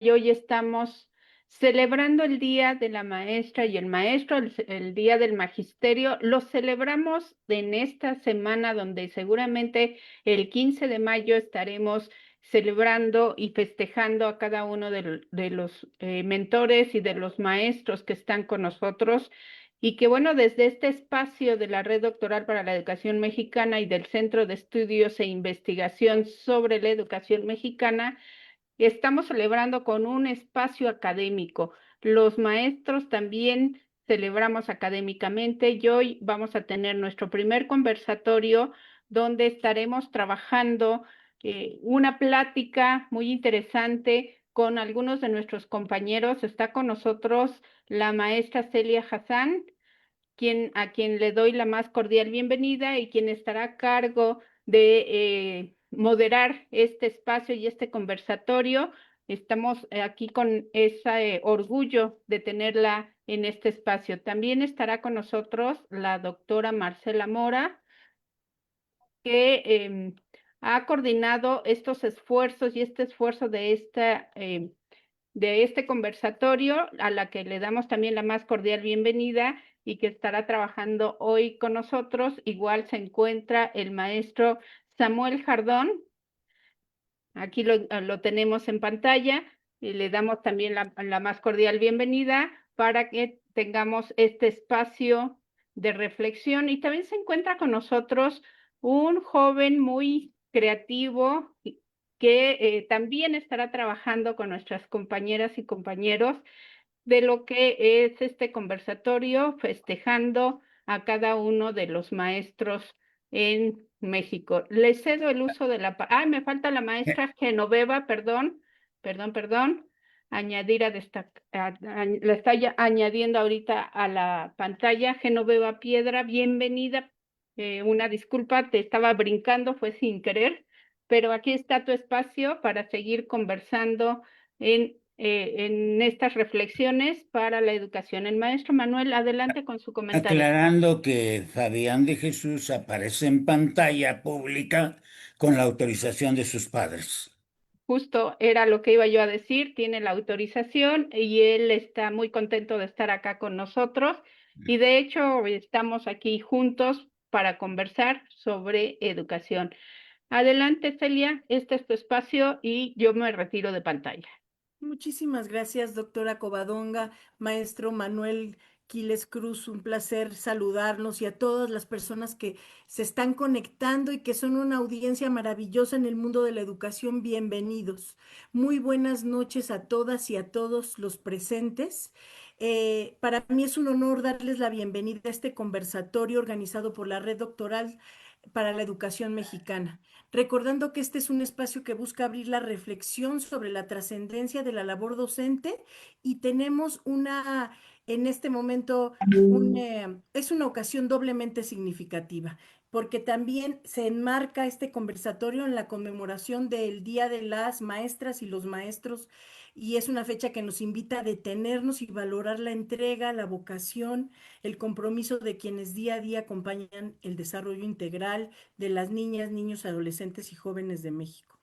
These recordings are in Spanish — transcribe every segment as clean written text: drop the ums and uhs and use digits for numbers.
y hoy estamos celebrando el Día de la Maestra y el Maestro, el Día del Magisterio. Lo celebramos en esta semana donde seguramente el 15 de mayo estaremos celebrando y festejando a cada uno de los mentores y de los maestros que están con nosotros. Y que bueno, desde este espacio de la Red Doctoral para la Educación Mexicana y del Centro de Estudios e Investigación sobre la Educación Mexicana, estamos celebrando con un espacio académico. Los maestros también celebramos académicamente y hoy vamos a tener nuestro primer conversatorio donde estaremos trabajando una plática muy interesante con algunos de nuestros compañeros. Está con nosotros la maestra Celia Hassan, a quien le doy la más cordial bienvenida y quien estará a cargo de moderar este espacio y este conversatorio. Estamos aquí con ese orgullo de tenerla en este espacio. También estará con nosotros la doctora Marcela Mora, que ha coordinado estos esfuerzos y este esfuerzo de este conversatorio, a la que le damos también la más cordial bienvenida y que estará trabajando hoy con nosotros. Igual se encuentra el maestro Samuel Jardón. Aquí lo tenemos en pantalla y le damos también la más cordial bienvenida para que tengamos este espacio de reflexión. Y también se encuentra con nosotros un joven muy creativo que también estará trabajando con nuestras compañeras y compañeros de lo que es este conversatorio, festejando a cada uno de los maestros en México. Le cedo el uso de me falta la maestra Genoveva, perdón. Añadir a destacar, la está añadiendo ahorita a la pantalla. Genoveva Piedra, bienvenida. Una disculpa, te estaba brincando, fue sin querer, pero aquí está tu espacio para seguir conversando en estas reflexiones para la educación. El maestro Manuel, adelante con su comentario. Aclarando que Fabián de Jesús aparece en pantalla pública con la autorización de sus padres. Justo era lo que iba yo a decir, tiene la autorización y él está muy contento de estar acá con nosotros y de hecho estamos aquí juntos para conversar sobre educación. Adelante, Celia, este es tu espacio y yo me retiro de pantalla. Muchísimas gracias, doctora Covadonga, maestro Manuel Quiles Cruz, un placer saludarnos y a todas las personas que se están conectando y que son una audiencia maravillosa en el mundo de la educación. Bienvenidos. Muy buenas noches a todas y a todos los presentes. Para mí es un honor darles la bienvenida a este conversatorio organizado por la Red Doctoral para la Educación Mexicana, recordando que este es un espacio que busca abrir la reflexión sobre la trascendencia de la labor docente y tenemos en este momento, es una ocasión doblemente significativa, porque también se enmarca este conversatorio en la conmemoración del Día de las Maestras y los Maestros, y es una fecha que nos invita a detenernos y valorar la entrega, la vocación, el compromiso de quienes día a día acompañan el desarrollo integral de las niñas, niños, adolescentes y jóvenes de México.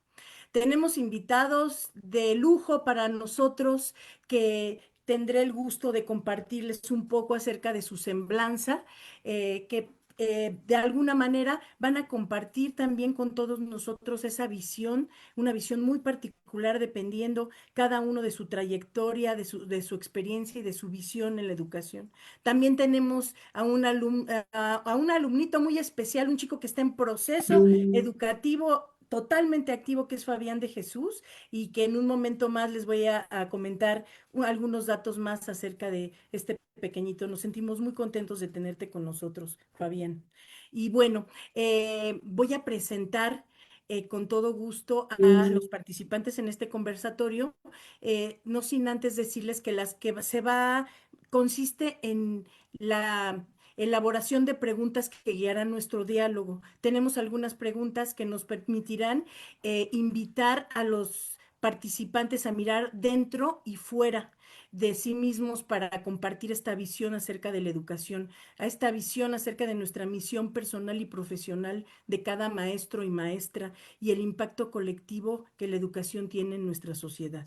Tenemos invitados de lujo para nosotros que tendré el gusto de compartirles un poco acerca de su semblanza, que de alguna manera van a compartir también con todos nosotros esa visión, una visión muy particular dependiendo cada uno de su trayectoria, de su experiencia y de su visión en la educación. También tenemos a un alumnito muy especial, un chico que está en proceso educativo totalmente activo, que es Fabián de Jesús, y que en un momento más les voy a comentar algunos datos más acerca de este pequeñito. Nos sentimos muy contentos de tenerte con nosotros, Fabián. Y bueno, voy a presentar con todo gusto a los participantes en este conversatorio, no sin antes decirles que las que se va consiste en la elaboración de preguntas que guiarán nuestro diálogo. Tenemos algunas preguntas que nos permitirán invitar a los participantes a mirar dentro y fuera de sí mismos para compartir esta visión acerca de la educación, a esta visión acerca de nuestra misión personal y profesional de cada maestro y maestra y el impacto colectivo que la educación tiene en nuestra sociedad.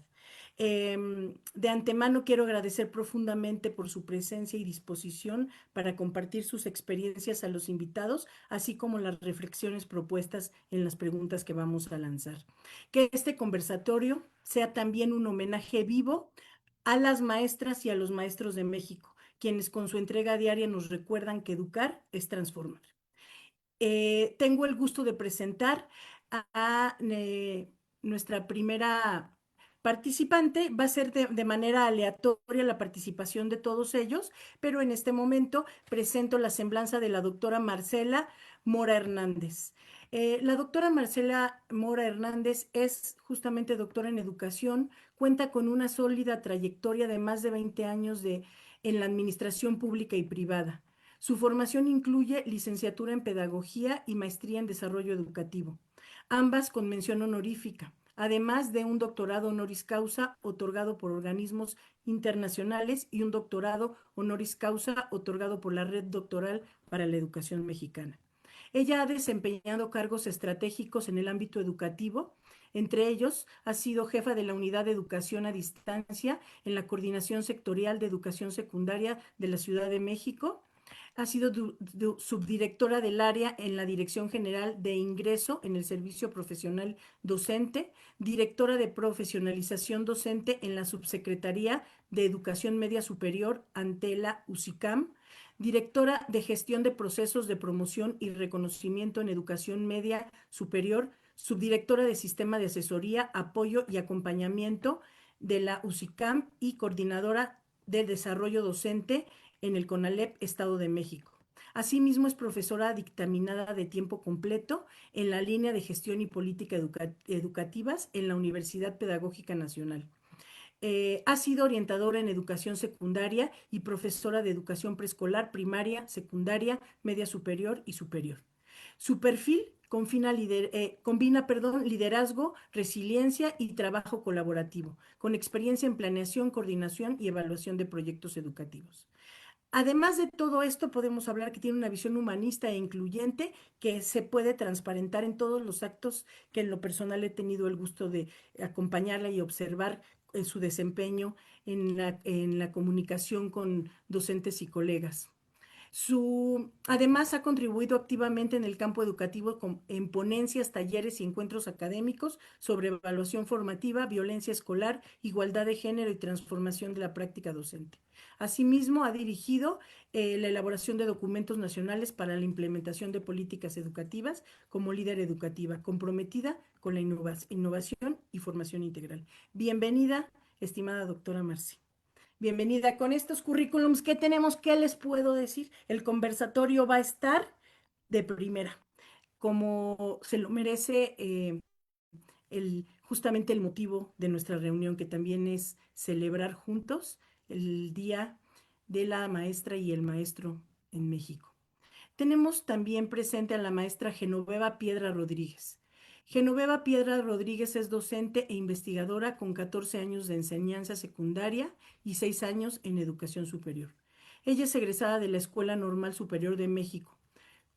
De antemano quiero agradecer profundamente por su presencia y disposición para compartir sus experiencias a los invitados, así como las reflexiones propuestas en las preguntas que vamos a lanzar. Que este conversatorio sea también un homenaje vivo a las maestras y a los maestros de México, quienes con su entrega diaria nos recuerdan que educar es transformar. Tengo el gusto de presentar a nuestra primera participante. Va a ser de manera aleatoria la participación de todos ellos, pero en este momento presento la semblanza de la doctora Marcela Mora Hernández. La doctora Marcela Mora Hernández es justamente doctora en educación, cuenta con una sólida trayectoria de más de 20 años en la administración pública y privada. Su formación incluye licenciatura en Pedagogía y maestría en Desarrollo Educativo, ambas con mención honorífica, además de un doctorado honoris causa otorgado por organismos internacionales y un doctorado honoris causa otorgado por la Red Doctoral para la Educación Mexicana. Ella ha desempeñado cargos estratégicos en el ámbito educativo. Entre ellos, ha sido jefa de la Unidad de Educación a Distancia en la Coordinación Sectorial de Educación Secundaria de la Ciudad de México. Ha sido subdirectora del área en la Dirección General de Ingreso en el Servicio Profesional Docente, directora de Profesionalización Docente en la Subsecretaría de Educación Media Superior ante la UCICAM, directora de Gestión de Procesos de Promoción y Reconocimiento en Educación Media Superior, subdirectora de Sistema de Asesoría, Apoyo y Acompañamiento de la UCICAM y coordinadora de Desarrollo Docente en el CONALEP Estado de México. Asimismo, es profesora dictaminada de tiempo completo en la línea de Gestión y Política Educativas en la Universidad Pedagógica Nacional. Ha sido orientadora en educación secundaria y profesora de educación preescolar, primaria, secundaria, media superior y superior. Su perfil combina liderazgo, resiliencia y trabajo colaborativo, con experiencia en planeación, coordinación y evaluación de proyectos educativos. Además de todo esto, podemos hablar que tiene una visión humanista e incluyente que se puede transparentar en todos los actos que en lo personal he tenido el gusto de acompañarla y observar en su desempeño en la comunicación con docentes y colegas. Además, ha contribuido activamente en el campo educativo en ponencias, talleres y encuentros académicos sobre evaluación formativa, violencia escolar, igualdad de género y transformación de la práctica docente. Asimismo, ha dirigido la elaboración de documentos nacionales para la implementación de políticas educativas como líder educativa, comprometida con la innovación y formación integral. Bienvenida, estimada doctora Marci. Bienvenida. Con estos currículums, ¿qué tenemos? ¿Qué les puedo decir? El conversatorio va a estar de primera, como se lo merece justamente el motivo de nuestra reunión, que también es celebrar juntos el Día de la Maestra y el Maestro en México. Tenemos también presente a la maestra Genoveva Piedra Rodríguez. Genoveva Piedra Rodríguez es docente e investigadora con 14 años de enseñanza secundaria y 6 años en educación superior. Ella es egresada de la Escuela Normal Superior de México.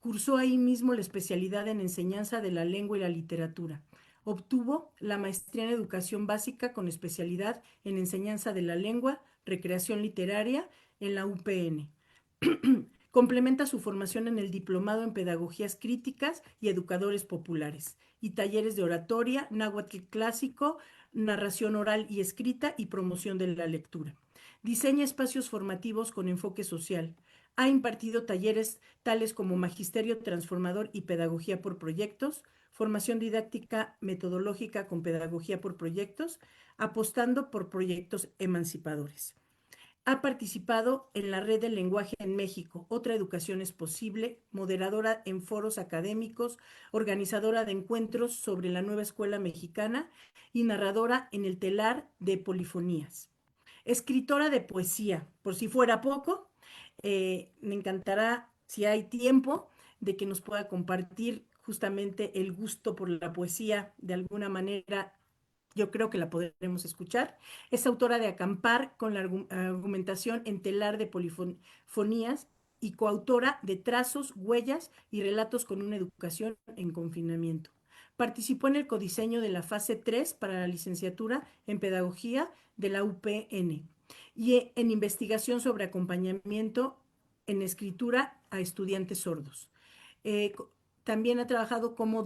Cursó ahí mismo la especialidad en enseñanza de la lengua y la literatura. Obtuvo la maestría en educación básica con especialidad en enseñanza de la lengua, recreación literaria en la UPN. Complementa su formación en el diplomado en pedagogías críticas y educadores populares y talleres de oratoria, náhuatl clásico, narración oral y escrita y promoción de la lectura. Diseña espacios formativos con enfoque social. Ha impartido talleres tales como Magisterio Transformador y Pedagogía por Proyectos, formación didáctica metodológica con pedagogía por proyectos, apostando por proyectos emancipadores. Ha participado en la Red del Lenguaje en México, Otra Educación es Posible, moderadora en foros académicos, organizadora de encuentros sobre la nueva escuela mexicana y narradora en el telar de polifonías. Escritora de poesía, por si fuera poco, me encantará, si hay tiempo, de que nos pueda compartir justamente el gusto por la poesía de alguna manera. Yo creo que la podremos escuchar. Es autora de Acampar con la argumentación en telar de polifonías y coautora de Trazos, Huellas y Relatos con una educación en confinamiento. Participó en el codiseño de la fase 3 para la licenciatura en Pedagogía de la UPN y en investigación sobre acompañamiento en escritura a estudiantes sordos. Eh, También ha trabajado como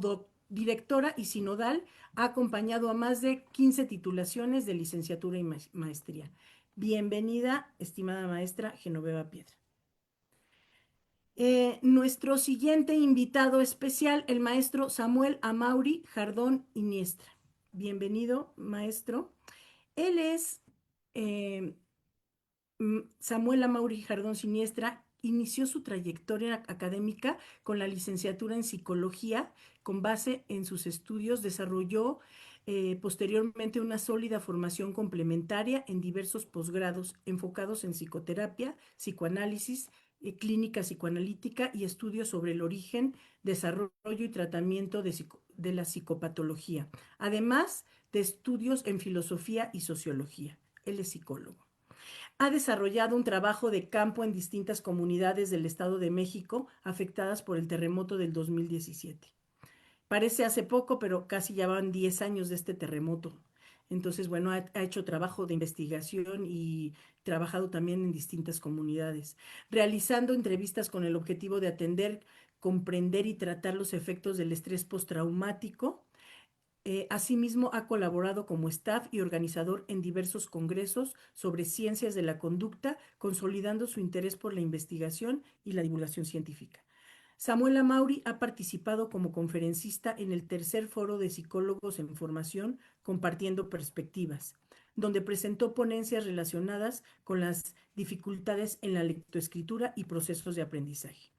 directora y sinodal, ha acompañado a más de 15 titulaciones de licenciatura y maestría. Bienvenida, estimada maestra Genoveva Piedra. Nuestro siguiente invitado especial, el maestro Samuel Amaury Jardón Iniestra. Bienvenido, maestro. Él es Samuel Amaury Jardón Siniestra. Inició su trayectoria académica con la licenciatura en psicología. Con base en sus estudios, desarrolló posteriormente una sólida formación complementaria en diversos posgrados enfocados en psicoterapia, psicoanálisis, clínica psicoanalítica y estudios sobre el origen, desarrollo y tratamiento de la psicopatología, además de estudios en filosofía y sociología. Él es psicólogo. Ha desarrollado un trabajo de campo en distintas comunidades del Estado de México afectadas por el terremoto del 2017. Parece hace poco, pero casi ya van 10 años de este terremoto. Entonces, bueno, ha hecho trabajo de investigación y trabajado también en distintas comunidades, realizando entrevistas con el objetivo de atender, comprender y tratar los efectos del estrés postraumático. Asimismo, ha colaborado como staff y organizador en diversos congresos sobre ciencias de la conducta, consolidando su interés por la investigación y la divulgación científica. Samuel Amaury ha participado como conferencista en el tercer foro de psicólogos en formación, Compartiendo Perspectivas, donde presentó ponencias relacionadas con las dificultades en la lectoescritura y procesos de aprendizaje.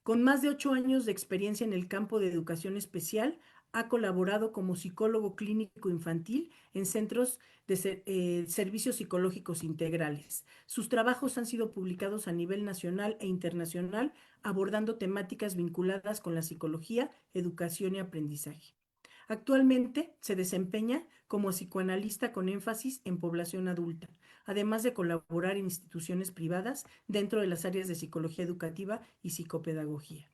Con más de 8 años de experiencia en el campo de educación especial, ha colaborado como psicólogo clínico infantil en centros de servicios psicológicos integrales. Sus trabajos han sido publicados a nivel nacional e internacional, abordando temáticas vinculadas con la psicología, educación y aprendizaje. Actualmente se desempeña como psicoanalista con énfasis en población adulta, además de colaborar en instituciones privadas dentro de las áreas de psicología educativa y psicopedagogía.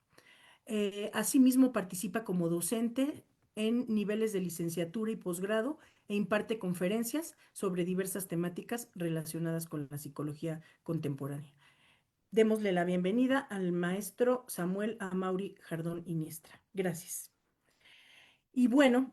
Asimismo, participa como docente en niveles de licenciatura y posgrado e imparte conferencias sobre diversas temáticas relacionadas con la psicología contemporánea. Démosle la bienvenida al maestro Samuel Amaury Jardón Iniestra. Gracias. Y bueno,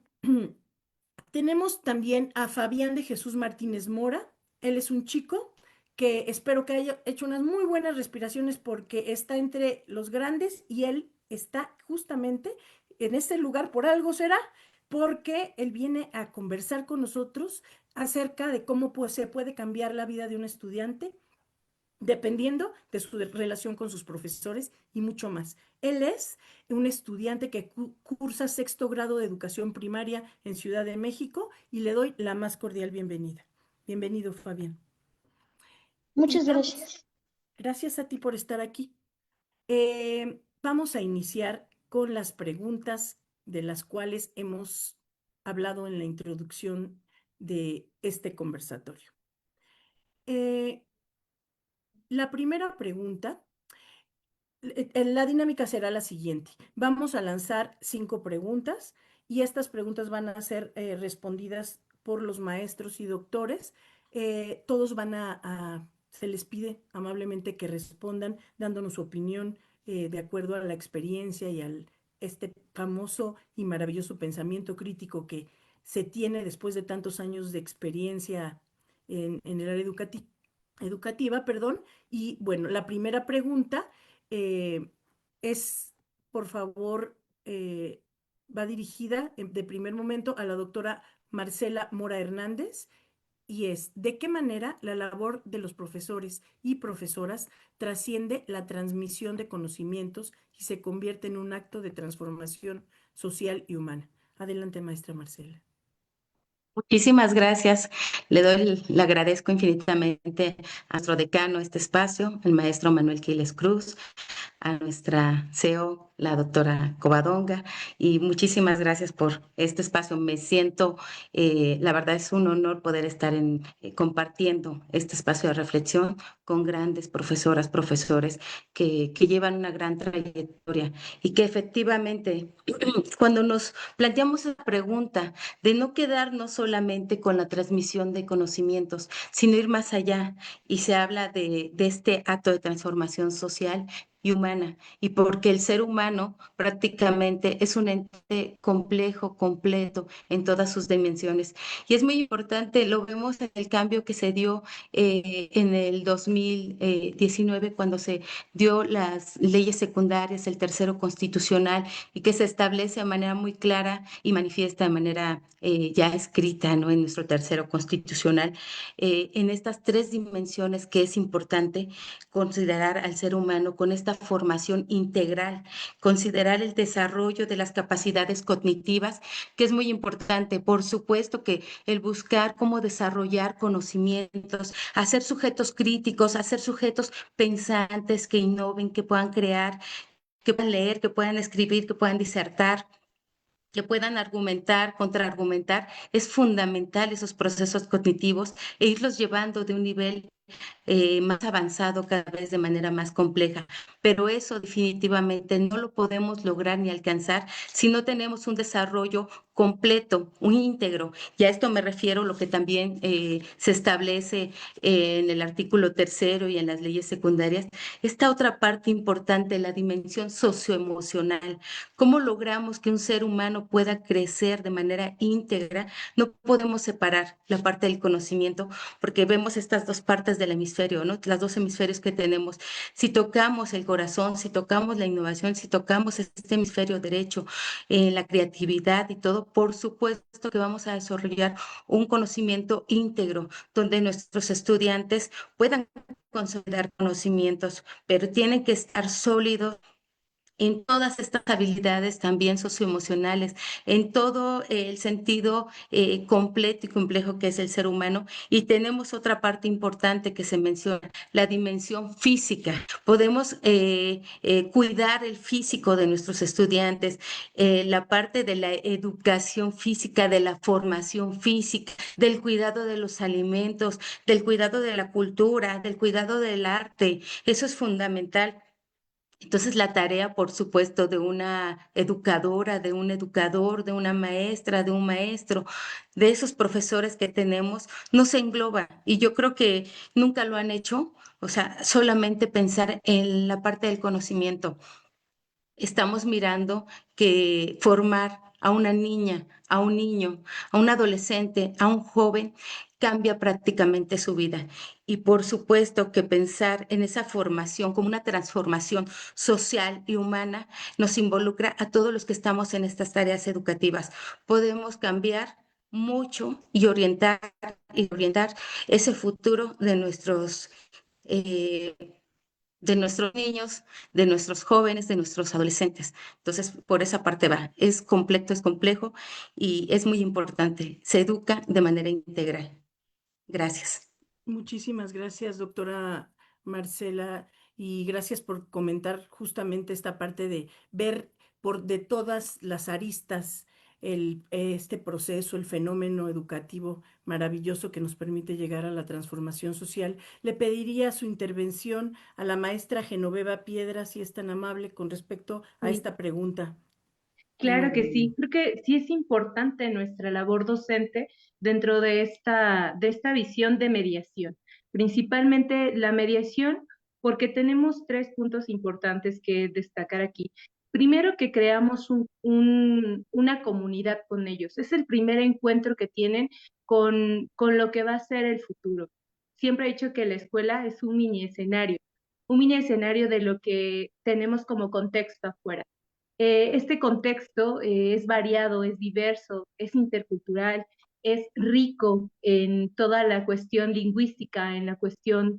tenemos también a Fabián de Jesús Martínez Mora. Él es un chico que espero que haya hecho unas muy buenas respiraciones porque está entre los grandes y él está justamente en este lugar, por algo será, porque él viene a conversar con nosotros acerca de cómo se puede cambiar la vida de un estudiante dependiendo de su relación con sus profesores y mucho más. Él es un estudiante que cursa sexto grado de educación primaria en Ciudad de México y le doy la más cordial bienvenida. Bienvenido, Fabián. Muchas gracias. Gracias a ti por estar aquí. Vamos a iniciar con las preguntas de las cuales hemos hablado en la introducción de este conversatorio. La primera pregunta, la dinámica será la siguiente. Vamos a lanzar 5 preguntas y estas preguntas van a ser respondidas por los maestros y doctores. Todos se les pide amablemente que respondan dándonos su opinión de acuerdo a la experiencia y al este famoso y maravilloso pensamiento crítico que se tiene después de tantos años de experiencia en el área educativa, perdón. Y bueno, la primera pregunta es, por favor, va dirigida de primer momento a la doctora Marcela Mora Hernández y es, ¿de qué manera la labor de los profesores y profesoras trasciende la transmisión de conocimientos y se convierte en un acto de transformación social y humana? Adelante, maestra Marcela. Muchísimas gracias. Le agradezco infinitamente a nuestro decano este espacio, el maestro Manuel Quiles Cruz, a nuestra CEO, la doctora Covadonga, y muchísimas gracias por este espacio. Me siento, la verdad es un honor poder estar compartiendo este espacio de reflexión con grandes profesoras, profesores que llevan una gran trayectoria y que efectivamente, cuando nos planteamos la pregunta de no quedarnos solamente con la transmisión de conocimientos, sino ir más allá, y se habla de este acto de transformación social y humana, y porque el ser humano prácticamente es un ente complejo, completo en todas sus dimensiones. Y es muy importante, lo vemos en el cambio que se dio en el 2019, cuando se dio las leyes secundarias, el tercero constitucional, y que se establece de manera muy clara y manifiesta de manera ya escrita, ¿no? En nuestro tercero constitucional, en estas tres dimensiones que es importante considerar al ser humano con esta formación integral, considerar el desarrollo de las capacidades cognitivas, que es muy importante. Por supuesto que el buscar cómo desarrollar conocimientos, hacer sujetos críticos, hacer sujetos pensantes que innoven, que puedan crear, que puedan leer, que puedan escribir, que puedan disertar, que puedan argumentar, contraargumentar, es fundamental esos procesos cognitivos e irlos llevando de un nivel más avanzado cada vez de manera más compleja. Pero eso definitivamente no lo podemos lograr ni alcanzar si no tenemos un desarrollo completo, un íntegro. Y a esto me refiero lo que también se establece en el artículo tercero y en las leyes secundarias, esta otra parte importante, la dimensión socioemocional. ¿Cómo logramos que un ser humano pueda crecer de manera íntegra? No podemos separar la parte del conocimiento, porque vemos estas dos partes del hemisferio, ¿no? Las dos hemisferios que tenemos. Si tocamos el corazón, si tocamos la innovación, si tocamos este hemisferio derecho, la creatividad y todo, por supuesto que vamos a desarrollar un conocimiento íntegro, donde nuestros estudiantes puedan consolidar conocimientos, pero tienen que estar sólidos en todas estas habilidades también socioemocionales, en todo el sentido completo y complejo que es el ser humano. Y tenemos otra parte importante que se menciona, la dimensión física. Podemos cuidar el físico de nuestros estudiantes, la parte de la educación física, de la formación física, del cuidado de los alimentos, del cuidado de la cultura, del cuidado del arte. Eso es fundamental. Entonces, la tarea, por supuesto, de una educadora, de un educador, de una maestra, de un maestro, de esos profesores que tenemos, no se engloba. Y yo creo que nunca lo han hecho, o sea, solamente pensar en la parte del conocimiento. Estamos mirando que formar a una niña, a un niño, a un adolescente, a un joven, cambia prácticamente su vida. Y por supuesto que pensar en esa formación como una transformación social y humana nos involucra a todos los que estamos en estas tareas educativas. Podemos cambiar mucho y orientar ese futuro eh, de nuestros niños, de nuestros jóvenes, de nuestros adolescentes. Entonces, por esa parte va. Es completo, es complejo y es muy importante. Se educa de manera integral. Gracias. Muchísimas gracias, doctora Marcela, y gracias por comentar justamente esta parte de ver por de todas las aristas este proceso, el fenómeno educativo maravilloso que nos permite llegar a la transformación social. Le pediría su intervención a la maestra Genoveva Piedra, si es tan amable, con respecto a Sí, esta pregunta. claro que sí. Creo que sí es importante nuestra labor docente dentro de esta visión de mediación. Principalmente la mediación, porque tenemos tres puntos importantes que destacar aquí. Primero, que creamos una comunidad con ellos. Es el primer encuentro que tienen con lo que va a ser el futuro. Siempre he dicho que la escuela es un mini escenario de lo que tenemos como contexto afuera. Este contexto es variado, es diverso, es intercultural, es rico en toda la cuestión lingüística, en la cuestión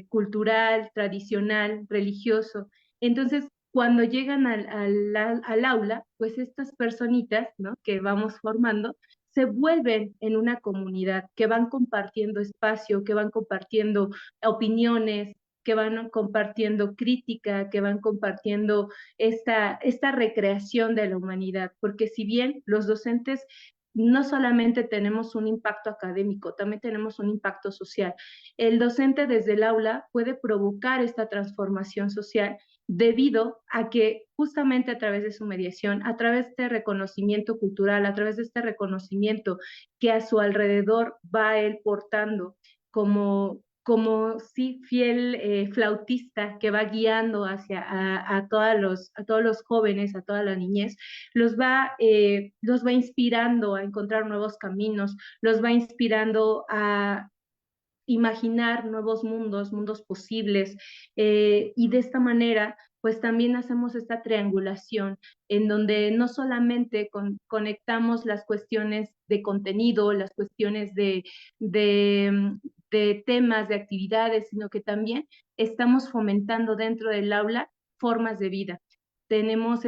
cultural, tradicional, religioso. Entonces, cuando llegan al aula, pues estas personitas, ¿no? Que vamos formando, se vuelven en una comunidad, que van compartiendo espacio, que van compartiendo opiniones, que van compartiendo crítica, que van compartiendo esta recreación de la humanidad, porque si bien los docentes no solamente tenemos un impacto académico, también tenemos un impacto social. El docente desde el aula puede provocar esta transformación social debido a que justamente a través de su mediación, a través de este reconocimiento cultural, a través de este reconocimiento que a su alrededor va él portando como sí, fiel flautista que va guiando hacia a todos los jóvenes, a toda la niñez, los va inspirando a encontrar nuevos caminos, los va inspirando a imaginar nuevos mundos, mundos posibles, y de esta manera, pues también hacemos esta triangulación en donde no solamente conectamos las cuestiones de contenido, las cuestiones de, de temas, de actividades, sino que también estamos fomentando dentro del aula formas de vida. Tenemos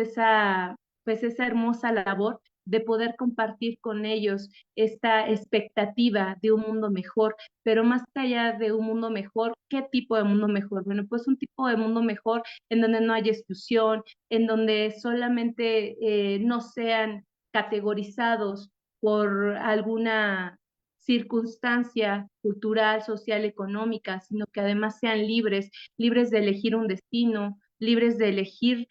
pues esa hermosa labor de poder compartir con ellos esta expectativa de un mundo mejor, pero más allá de un mundo mejor, ¿qué tipo de mundo mejor? Bueno, pues un tipo de mundo mejor en donde no haya exclusión, en donde solamente no sean categorizados por alguna circunstancia cultural, social, económica, sino que además sean libres, libres de elegir un destino, libres de elegir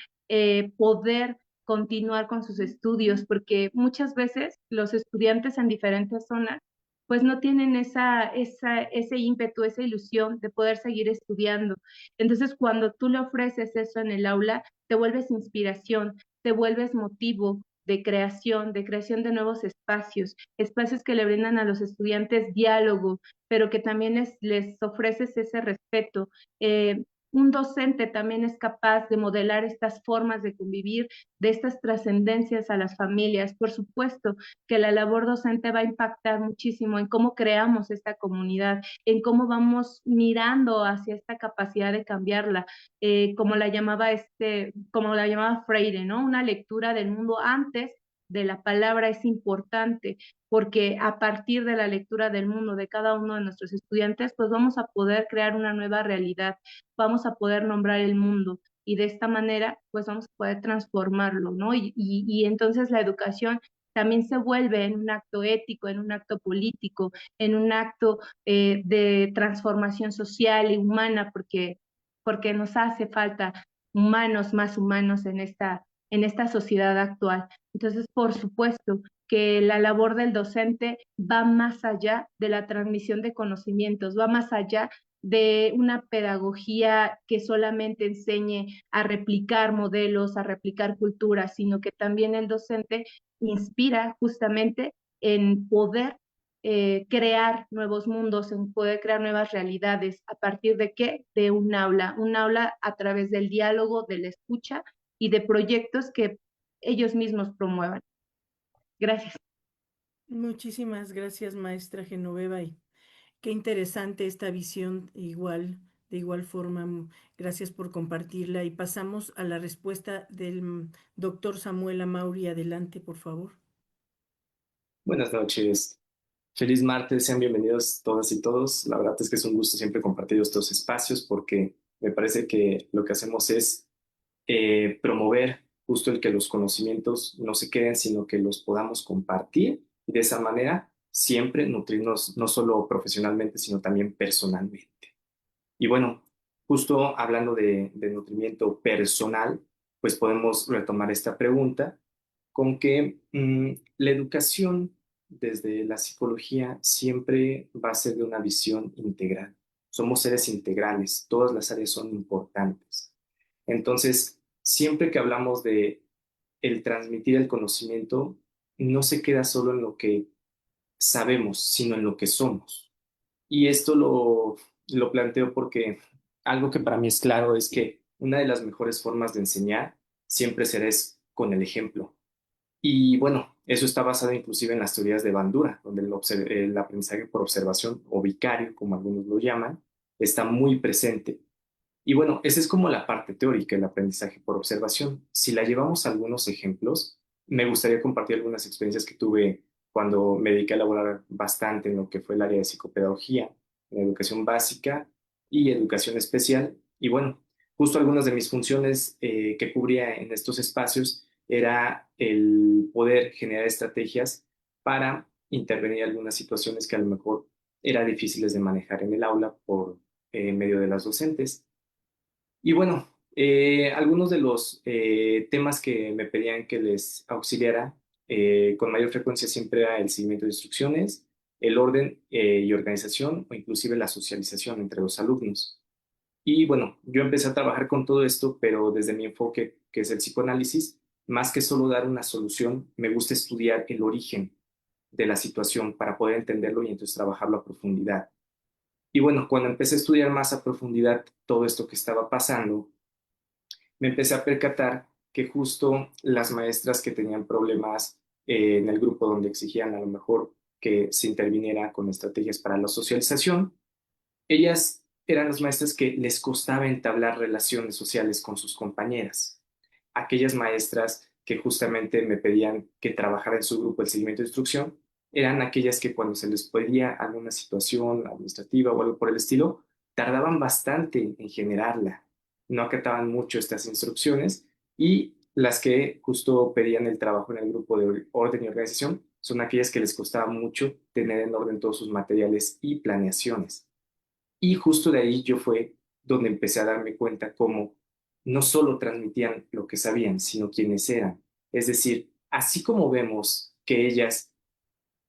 poder continuar con sus estudios, porque muchas veces los estudiantes en diferentes zonas pues no tienen ese ímpetu, esa ilusión de poder seguir estudiando. Entonces, cuando tú le ofreces eso en el aula, te vuelves inspiración, te vuelves motivo de creación de nuevos espacios, espacios que le brindan a los estudiantes diálogo, pero que también les ofreces ese respeto. Un docente también es capaz de modelar estas formas de convivir, de estas trascendencias a las familias. Por supuesto que la labor docente va a impactar muchísimo en cómo creamos esta comunidad, en cómo vamos mirando hacia esta capacidad de cambiarla, como la llamaba Freire, ¿no? Una lectura del mundo antes de la palabra es importante, porque a partir de la lectura del mundo de cada uno de nuestros estudiantes, pues vamos a poder crear una nueva realidad, vamos a poder nombrar el mundo y de esta manera pues vamos a poder transformarlo, ¿no? Y entonces la educación también se vuelve en un acto ético, en un acto político, en un acto de transformación social y humana, porque nos hace falta humanos, más humanos en esta sociedad actual. Entonces, por supuesto que la labor del docente va más allá de la transmisión de conocimientos, va más allá de una pedagogía que solamente enseñe a replicar modelos, a replicar culturas, sino que también el docente inspira justamente en poder crear nuevos mundos, en poder crear nuevas realidades. ¿A partir de qué? De un aula a través del diálogo, de la escucha y de proyectos que ellos mismos promuevan. Gracias. Muchísimas gracias, maestra Genoveva. Y qué interesante esta visión, de igual forma, gracias por compartirla. Y pasamos a la respuesta del doctor Samuel Amauri. Adelante, por favor. Buenas noches. Feliz martes, sean bienvenidos todas y todos. La verdad es que es un gusto siempre compartir estos espacios porque me parece que lo que hacemos es promover justo el que los conocimientos no se queden, sino que los podamos compartir y de esa manera siempre nutrirnos no solo profesionalmente, sino también personalmente. Y bueno, justo hablando de nutrimiento personal, pues podemos retomar esta pregunta con que la educación desde la psicología siempre va a ser de una visión integral. Somos seres integrales, todas las áreas son importantes. Entonces, siempre que hablamos de el transmitir el conocimiento, no se queda solo en lo que sabemos, sino en lo que somos. Y esto lo planteo porque algo que para mí es claro es que una de las mejores formas de enseñar siempre será con el ejemplo. Y bueno, eso está basado inclusive en las teorías de Bandura, donde el aprendizaje por observación o vicario, como algunos lo llaman, está muy presente. Y bueno, esa es como la parte teórica, el aprendizaje por observación. Si la llevamos a algunos ejemplos, me gustaría compartir algunas experiencias que tuve cuando me dediqué a elaborar bastante en lo que fue el área de psicopedagogía, en la educación básica, y educación especial. Y bueno, justo algunas de mis funciones que cubría en estos espacios era el poder generar estrategias para intervenir en algunas situaciones que a lo mejor eran difíciles de manejar en el aula por medio de las docentes. Y bueno, algunos de los temas que me pedían que les auxiliara con mayor frecuencia siempre era el seguimiento de instrucciones, el orden y organización o inclusive la socialización entre los alumnos. Y bueno, yo empecé a trabajar con todo esto, pero desde mi enfoque, que es el psicoanálisis, más que solo dar una solución, me gusta estudiar el origen de la situación para poder entenderlo y entonces trabajarlo a profundidad. Y bueno, cuando empecé a estudiar más a profundidad todo esto que estaba pasando, me empecé a percatar que justo las maestras que tenían problemas en el grupo donde exigían a lo mejor que se interviniera con estrategias para la socialización, ellas eran las maestras que les costaba entablar relaciones sociales con sus compañeras. Aquellas maestras que justamente me pedían que trabajara en su grupo el seguimiento de instrucción, eran aquellas que cuando se les pedía alguna situación administrativa o algo por el estilo, tardaban bastante en generarla, no acataban mucho estas instrucciones y las que justo pedían el trabajo en el grupo de orden y organización son aquellas que les costaba mucho tener en orden todos sus materiales y planeaciones. Y justo de ahí yo fue donde empecé a darme cuenta cómo no solo transmitían lo que sabían, sino quiénes eran. Es decir, así como vemos que ellas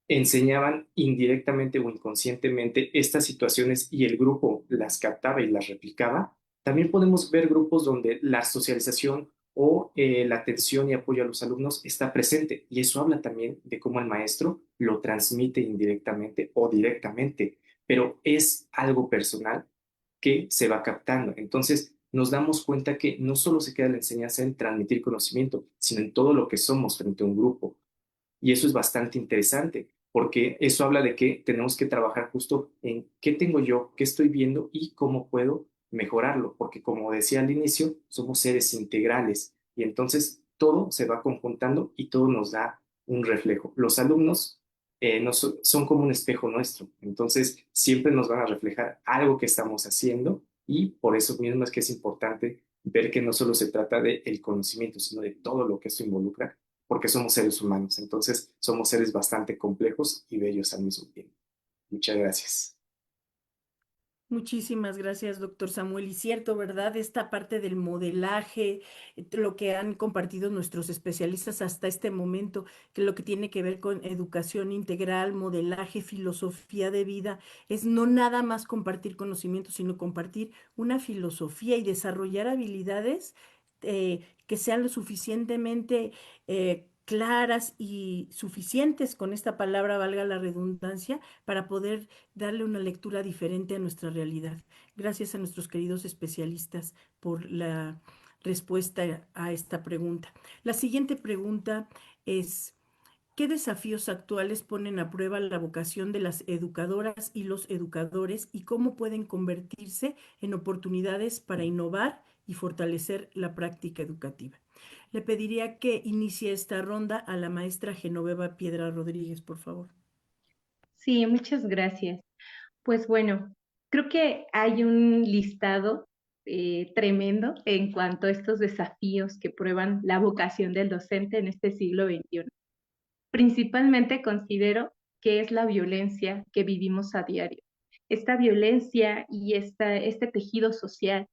enseñaban indirectamente o inconscientemente estas situaciones y el grupo las captaba y las replicaba, también podemos ver grupos donde la socialización o la atención y apoyo a los alumnos está presente. Y eso habla también de cómo el maestro lo transmite indirectamente o directamente, pero es algo personal que se va captando. Entonces, nos damos cuenta que no solo se queda la enseñanza en transmitir conocimiento, sino en todo lo que somos frente a un grupo. Y eso es bastante interesante, porque eso habla de que tenemos que trabajar justo en qué tengo yo, qué estoy viendo y cómo puedo mejorarlo, porque como decía al inicio, somos seres integrales y entonces todo se va conjuntando y todo nos da un reflejo. Los alumnos son como un espejo nuestro, entonces siempre nos van a reflejar algo que estamos haciendo y por eso mismo es que es importante ver que no solo se trata del conocimiento, sino de todo lo que esto involucra porque somos seres humanos, entonces somos seres bastante complejos y bellos al mismo tiempo. Muchas gracias. Muchísimas gracias, doctor Samuel. Y cierto, ¿verdad? Esta parte del modelaje, lo que han compartido nuestros especialistas hasta este momento, que lo que tiene que ver con educación integral, modelaje, filosofía de vida, es no nada más compartir conocimiento, sino compartir una filosofía y desarrollar habilidades que sean lo suficientemente claras y suficientes, con esta palabra valga la redundancia, para poder darle una lectura diferente a nuestra realidad. Gracias a nuestros queridos especialistas por la respuesta a esta pregunta. La siguiente pregunta es, ¿qué desafíos actuales ponen a prueba la vocación de las educadoras y los educadores y cómo pueden convertirse en oportunidades para innovar y fortalecer la práctica educativa? Le pediría que inicie esta ronda a la maestra Genoveva Piedra Rodríguez, por favor. Sí, muchas gracias. Pues bueno, creo que hay un listado tremendo en cuanto a estos desafíos que prueban la vocación del docente en este siglo XXI. Principalmente considero que es la violencia que vivimos a diario. Esta violencia y este tejido social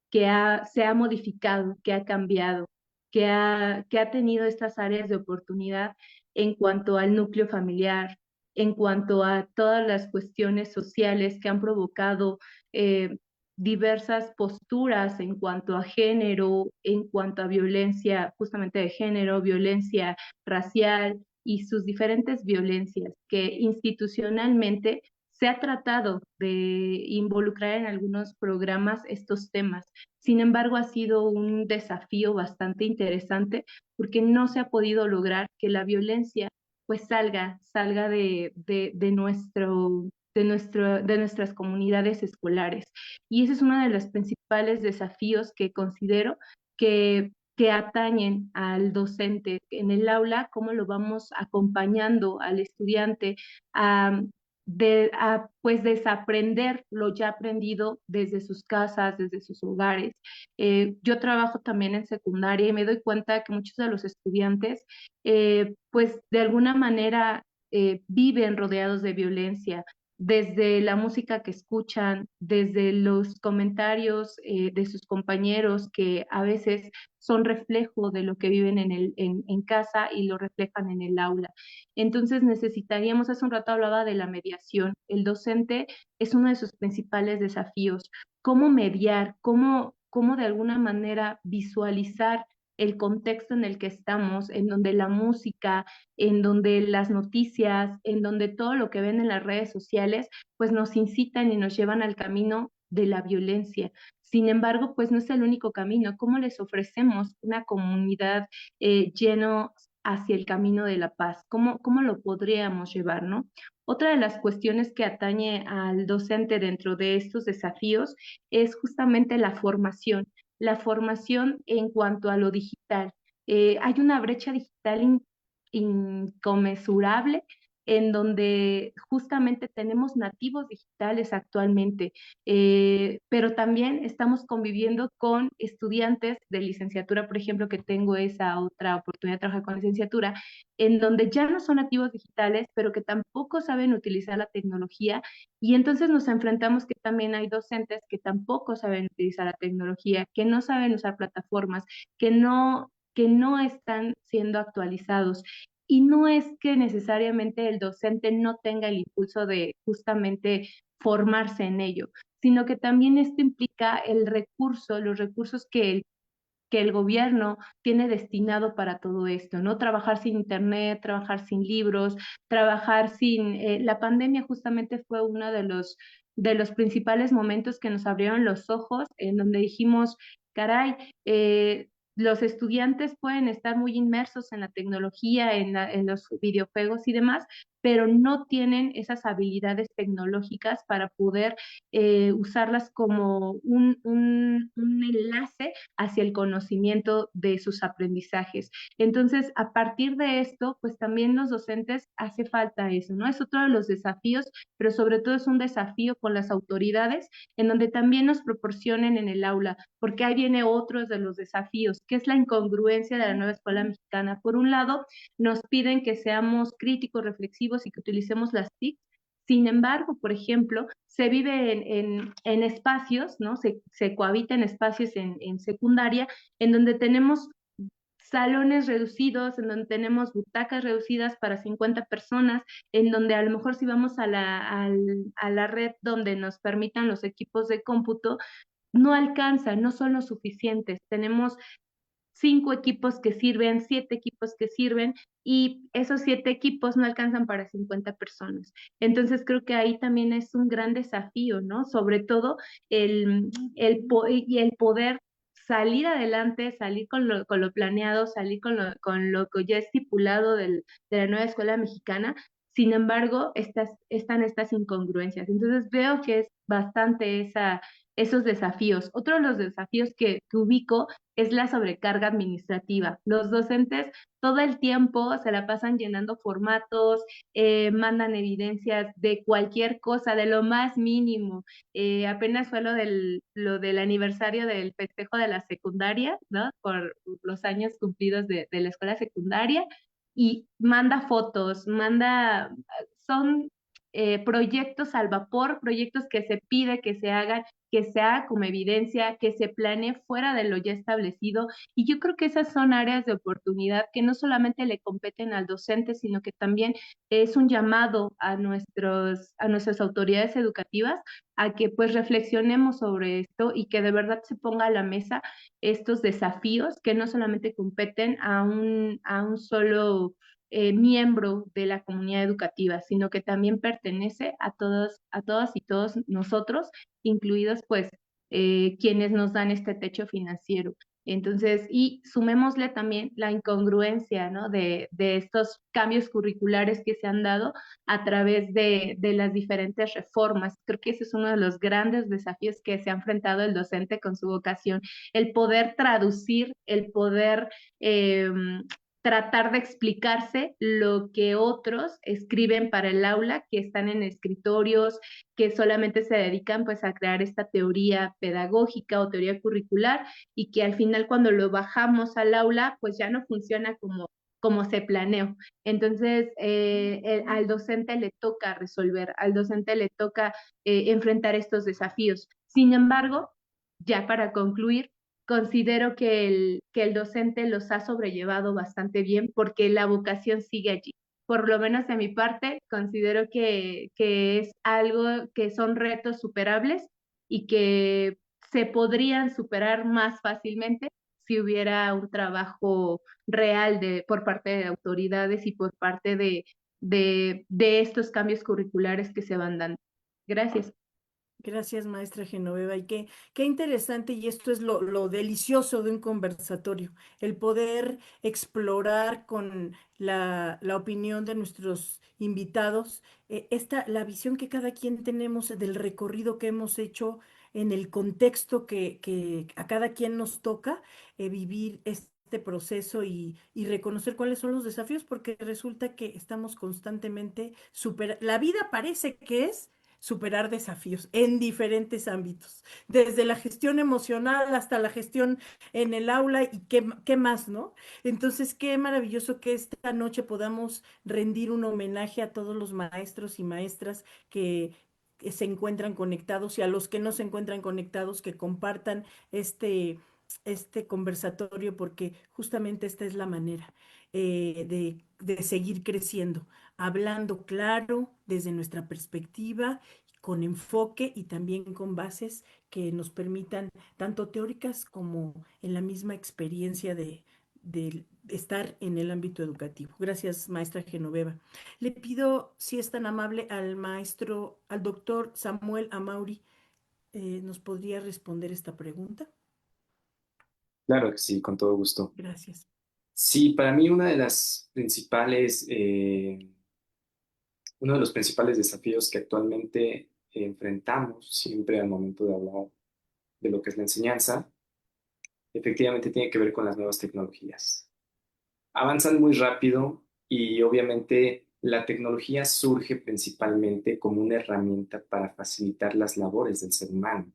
que se ha modificado, que ha cambiado, que ha tenido estas áreas de oportunidad en cuanto al núcleo familiar, en cuanto a todas las cuestiones sociales que han provocado diversas posturas en cuanto a género, en cuanto a violencia justamente de género, violencia racial y sus diferentes violencias que institucionalmente se ha tratado de involucrar en algunos programas estos temas. Sin embargo, ha sido un desafío bastante interesante porque no se ha podido lograr que la violencia pues salga de nuestras comunidades escolares. Y ese es uno de los principales desafíos que considero que atañen al docente en el aula, cómo lo vamos acompañando al estudiante a pues desaprender lo ya aprendido desde sus casas, desde sus hogares. Yo trabajo también en secundaria y me doy cuenta que muchos de los estudiantes, pues de alguna manera viven rodeados de violencia, desde la música que escuchan, desde los comentarios de sus compañeros que a veces son reflejo de lo que viven en casa y lo reflejan en el aula. Entonces necesitaríamos, hace un rato hablaba de la mediación, el docente es uno de sus principales desafíos, cómo mediar, cómo de alguna manera visualizar el contexto en el que estamos, en donde la música, en donde las noticias, en donde todo lo que ven en las redes sociales, pues nos incitan y nos llevan al camino de la violencia. Sin embargo, pues no es el único camino. ¿Cómo les ofrecemos una comunidad lleno hacia el camino de la paz? ¿Cómo lo podríamos llevar, no? Otra de las cuestiones que atañe al docente dentro de estos desafíos es justamente la formación en cuanto a lo digital. Hay una brecha digital inconmensurable en donde justamente tenemos nativos digitales actualmente, pero también estamos conviviendo con estudiantes de licenciatura, por ejemplo, que tengo esa otra oportunidad de trabajar con licenciatura, en donde ya no son nativos digitales, pero que tampoco saben utilizar la tecnología, y entonces nos enfrentamos que también hay docentes que tampoco saben utilizar la tecnología, que no saben usar plataformas, que no están siendo actualizados. Y no es que necesariamente el docente no tenga el impulso de justamente formarse en ello, sino que también esto implica el recurso, los recursos que el gobierno tiene destinado para todo esto, ¿no? Trabajar sin internet, trabajar sin libros, trabajar sin... la pandemia justamente fue uno de los principales momentos que nos abrieron los ojos, en donde dijimos, caray, los estudiantes pueden estar muy inmersos en la tecnología, en los videojuegos y demás, pero no tienen esas habilidades tecnológicas para poder usarlas como un enlace hacia el conocimiento de sus aprendizajes. Entonces, a partir de esto, pues también los docentes hace falta eso, ¿no? Es otro de los desafíos, pero sobre todo es un desafío con las autoridades en donde también nos proporcionen en el aula, porque ahí viene otro de los desafíos, que es la incongruencia de la nueva escuela mexicana. Por un lado, nos piden que seamos críticos, reflexivos y que utilicemos las TIC. Sin embargo, por ejemplo, se vive en espacios, ¿no? Se cohabita en espacios en secundaria, en donde tenemos salones reducidos, en donde tenemos butacas reducidas para 50 personas, en donde a lo mejor si vamos a la red donde nos permitan los equipos de cómputo, no alcanza, no son los suficientes. Tenemos 5 equipos que sirven, 7 equipos que sirven, y esos 7 equipos no alcanzan para 50 personas. Entonces creo que ahí también es un gran desafío, ¿no? Sobre todo el poder salir adelante, salir con lo planeado, salir con lo que ya estipulado de la nueva escuela mexicana. Sin embargo, están estas incongruencias. Entonces veo que es bastante esos desafíos. Otro de los desafíos que ubico es la sobrecarga administrativa. Los docentes todo el tiempo se la pasan llenando formatos, mandan evidencias de cualquier cosa, de lo más mínimo. Apenas fue lo del aniversario del festejo de la secundaria, ¿no? Por los años cumplidos de la escuela secundaria, y manda fotos, son proyectos al vapor, proyectos que se pide que se hagan, que se haga como evidencia, que se planee fuera de lo ya establecido. Y yo creo que esas son áreas de oportunidad que no solamente le competen al docente, sino que también es un llamado a nuestras autoridades educativas a que pues reflexionemos sobre esto y que de verdad se ponga a la mesa estos desafíos que no solamente competen a un solo miembro de la comunidad educativa, sino que también pertenece a todos, a todas y todos nosotros, incluidos pues quienes nos dan este techo financiero. Entonces, y sumémosle también la incongruencia, ¿no? de estos cambios curriculares que se han dado a través de las diferentes reformas. Creo que ese es uno de los grandes desafíos que se ha enfrentado el docente con su vocación, el poder traducir, el poder tratar de explicarse lo que otros escriben para el aula, que están en escritorios, que solamente se dedican pues a crear esta teoría pedagógica o teoría curricular y que al final cuando lo bajamos al aula pues ya no funciona como se planeó. Entonces, al docente le toca resolver, al docente le toca enfrentar estos desafíos. Sin embargo, ya para concluir, considero que el docente los ha sobrellevado bastante bien porque la vocación sigue allí. Por lo menos de mi parte, considero que es algo que son retos superables y que se podrían superar más fácilmente si hubiera un trabajo real por parte de autoridades y por parte de estos cambios curriculares que se van dando. Gracias. Gracias, maestra Genoveva. Y qué interesante, y esto es lo delicioso de un conversatorio, el poder explorar con la opinión de nuestros invitados, la visión que cada quien tenemos del recorrido que hemos hecho en el contexto que a cada quien nos toca vivir este proceso y reconocer cuáles son los desafíos, porque resulta que estamos constantemente la vida parece que es superar desafíos en diferentes ámbitos, desde la gestión emocional hasta la gestión en el aula y qué más, ¿no? Entonces, qué maravilloso que esta noche podamos rendir un homenaje a todos los maestros y maestras que se encuentran conectados y a los que no se encuentran conectados, que compartan este conversatorio, porque justamente esta es la manera de seguir creciendo, hablando claro desde nuestra perspectiva, con enfoque y también con bases que nos permitan, tanto teóricas como en la misma experiencia de estar en el ámbito educativo. Gracias, maestra Genoveva. Le pido, si es tan amable, al doctor Samuel Amauri, ¿nos podría responder esta pregunta? Claro que sí, con todo gusto. Gracias. Sí, para mí uno de los principales desafíos que actualmente enfrentamos siempre al momento de hablar de lo que es la enseñanza, efectivamente tiene que ver con las nuevas tecnologías. Avanzan muy rápido y obviamente la tecnología surge principalmente como una herramienta para facilitar las labores del ser humano.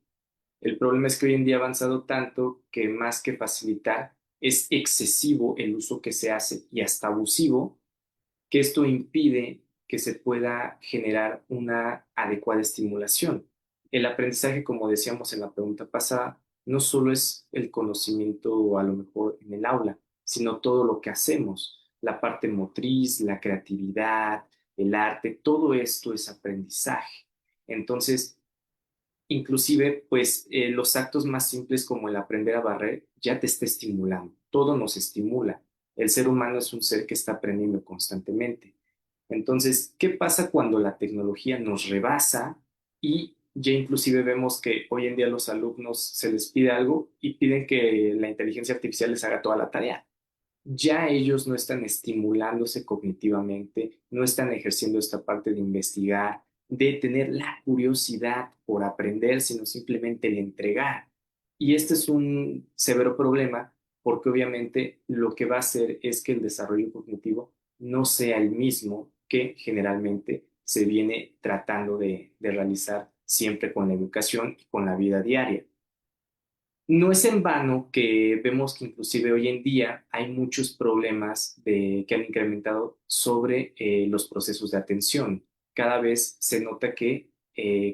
El problema es que hoy en día ha avanzado tanto que más que facilitar, es excesivo el uso que se hace y hasta abusivo, que esto impide que se pueda generar una adecuada estimulación. El aprendizaje, como decíamos en la pregunta pasada, no solo es el conocimiento a lo mejor en el aula, sino todo lo que hacemos, la parte motriz, la creatividad, el arte, todo esto es aprendizaje. Entonces, inclusive, pues los actos más simples como el aprender a barrer ya te está estimulando, todo nos estimula. El ser humano es un ser que está aprendiendo constantemente. Entonces, ¿qué pasa cuando la tecnología nos rebasa y ya inclusive vemos que hoy en día a los alumnos se les pide algo y piden que la inteligencia artificial les haga toda la tarea? Ya ellos no están estimulándose cognitivamente, no están ejerciendo esta parte de investigar, de tener la curiosidad por aprender, sino simplemente el entregar. Y este es un severo problema porque obviamente lo que va a hacer es que el desarrollo cognitivo no sea el mismo que generalmente se viene tratando de realizar siempre con la educación y con la vida diaria. No es en vano que vemos que inclusive hoy en día hay muchos problemas que han incrementado sobre los procesos de atención. Cada vez se nota que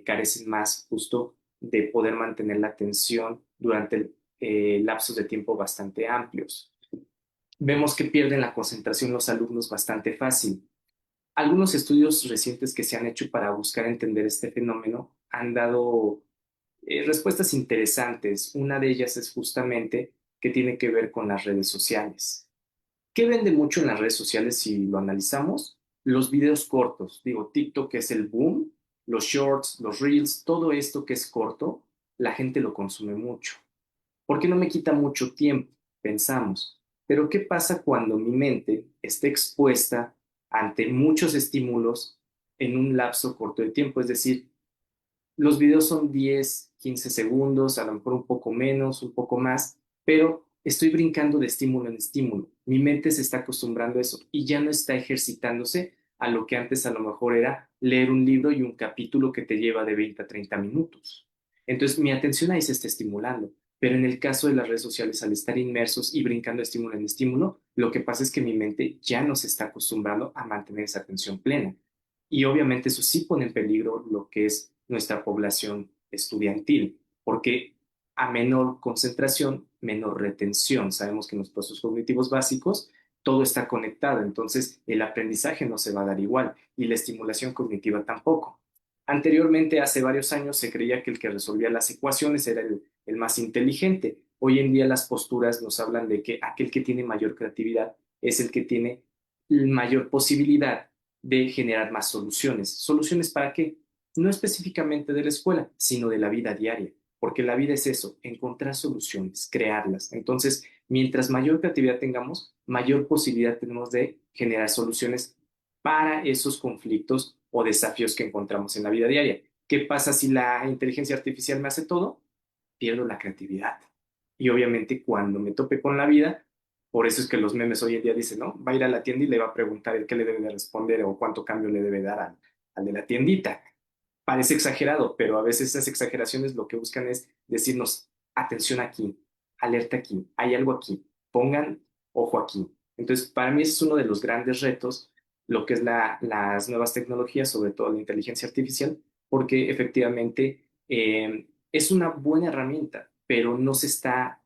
carecen más justo de poder mantener la atención durante lapsos de tiempo bastante amplios. Vemos que pierden la concentración los alumnos bastante fácil. Algunos estudios recientes que se han hecho para buscar entender este fenómeno han dado respuestas interesantes. Una de ellas es justamente que tiene que ver con las redes sociales. ¿Qué vende mucho en las redes sociales si lo analizamos? Los videos cortos. Digo, TikTok es el boom, los shorts, los reels, todo esto que es corto, la gente lo consume mucho. ¿Por qué no me quita mucho tiempo? Pensamos. Pero ¿qué pasa cuando mi mente está expuesta ante muchos estímulos en un lapso corto de tiempo? Es decir, los videos son 10, 15 segundos, a lo mejor un poco menos, un poco más, pero estoy brincando de estímulo en estímulo. Mi mente se está acostumbrando a eso y ya no está ejercitándose a lo que antes a lo mejor era leer un libro y un capítulo que te lleva de 20 a 30 minutos. Entonces mi atención ahí se está estimulando. Pero en el caso de las redes sociales, al estar inmersos y brincando de estímulo en estímulo, lo que pasa es que mi mente ya no se está acostumbrando a mantener esa atención plena. Y obviamente eso sí pone en peligro lo que es nuestra población estudiantil, porque a menor concentración, menor retención. Sabemos que en los procesos cognitivos básicos todo está conectado, entonces el aprendizaje no se va a dar igual y la estimulación cognitiva tampoco. Anteriormente, hace varios años, se creía que el que resolvía las ecuaciones era el más inteligente. Hoy en día las posturas nos hablan de que aquel que tiene mayor creatividad es el que tiene mayor posibilidad de generar más soluciones. ¿Soluciones para qué? No específicamente de la escuela, sino de la vida diaria, porque la vida es eso, encontrar soluciones, crearlas. Entonces, mientras mayor creatividad tengamos, mayor posibilidad tenemos de generar soluciones para esos conflictos o desafíos que encontramos en la vida diaria. ¿Qué pasa si la inteligencia artificial me hace todo? Pierdo la creatividad. Y obviamente cuando me tope con la vida, por eso es que los memes hoy en día dicen, ¿no? Va a ir a la tienda y le va a preguntar el qué le debe de responder o cuánto cambio le debe dar al de la tiendita. Parece exagerado, pero a veces esas exageraciones lo que buscan es decirnos, atención aquí, alerta aquí, hay algo aquí, pongan ojo aquí. Entonces, para mí ese es uno de los grandes retos, lo que es las nuevas tecnologías, sobre todo la inteligencia artificial, porque efectivamente es una buena herramienta, pero no se está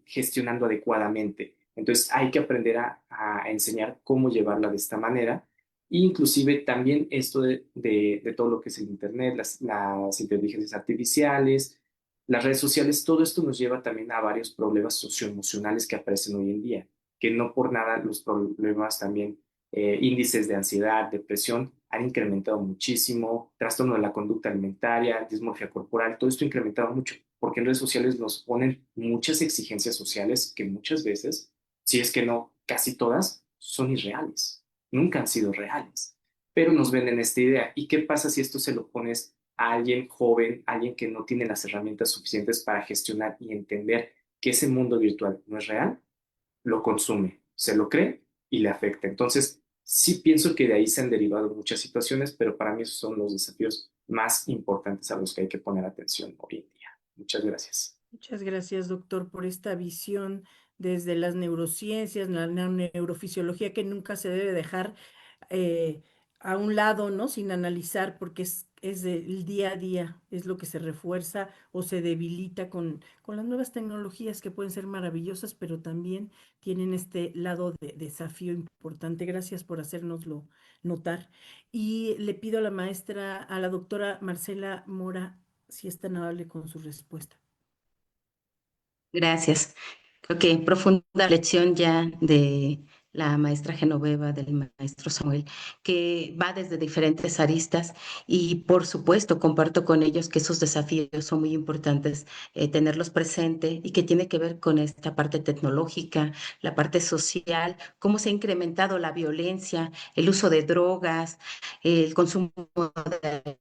gestionando adecuadamente. Entonces, hay que aprender a enseñar cómo llevarla de esta manera. Inclusive también esto de todo lo que es el Internet, las inteligencias artificiales, las redes sociales, todo esto nos lleva también a varios problemas socioemocionales que aparecen hoy en día, que no por nada los problemas también, índices de ansiedad, depresión, han incrementado muchísimo, trastorno de la conducta alimentaria, dismorfia corporal, todo esto ha incrementado mucho, porque en redes sociales nos ponen muchas exigencias sociales que muchas veces, si es que no casi todas, son irreales, nunca han sido reales, pero nos venden esta idea. ¿Y qué pasa si esto se lo pones a alguien joven, alguien que no tiene las herramientas suficientes para gestionar y entender que ese mundo virtual no es real? Lo consume, se lo cree y le afecta. Entonces, sí pienso que de ahí se han derivado muchas situaciones, pero para mí esos son los desafíos más importantes a los que hay que poner atención hoy en día. Muchas gracias. Muchas gracias, doctor, por esta visión desde las neurociencias, la neurofisiología que nunca se debe dejar eh, a un lado, ¿no? Sin analizar, porque es del día a día, es lo que se refuerza o se debilita con las nuevas tecnologías que pueden ser maravillosas, pero también tienen este lado de desafío importante. Gracias por hacérnoslo notar. Y le pido a la maestra, a la doctora Marcela Mora, si es tan amable con su respuesta. Gracias. Creo que profunda lección ya de la maestra Genoveva, del maestro Samuel, que va desde diferentes aristas y por supuesto comparto con ellos que esos desafíos son muy importantes, tenerlos presente y que tiene que ver con esta parte tecnológica, la parte social, cómo se ha incrementado la violencia, el uso de drogas, el consumo de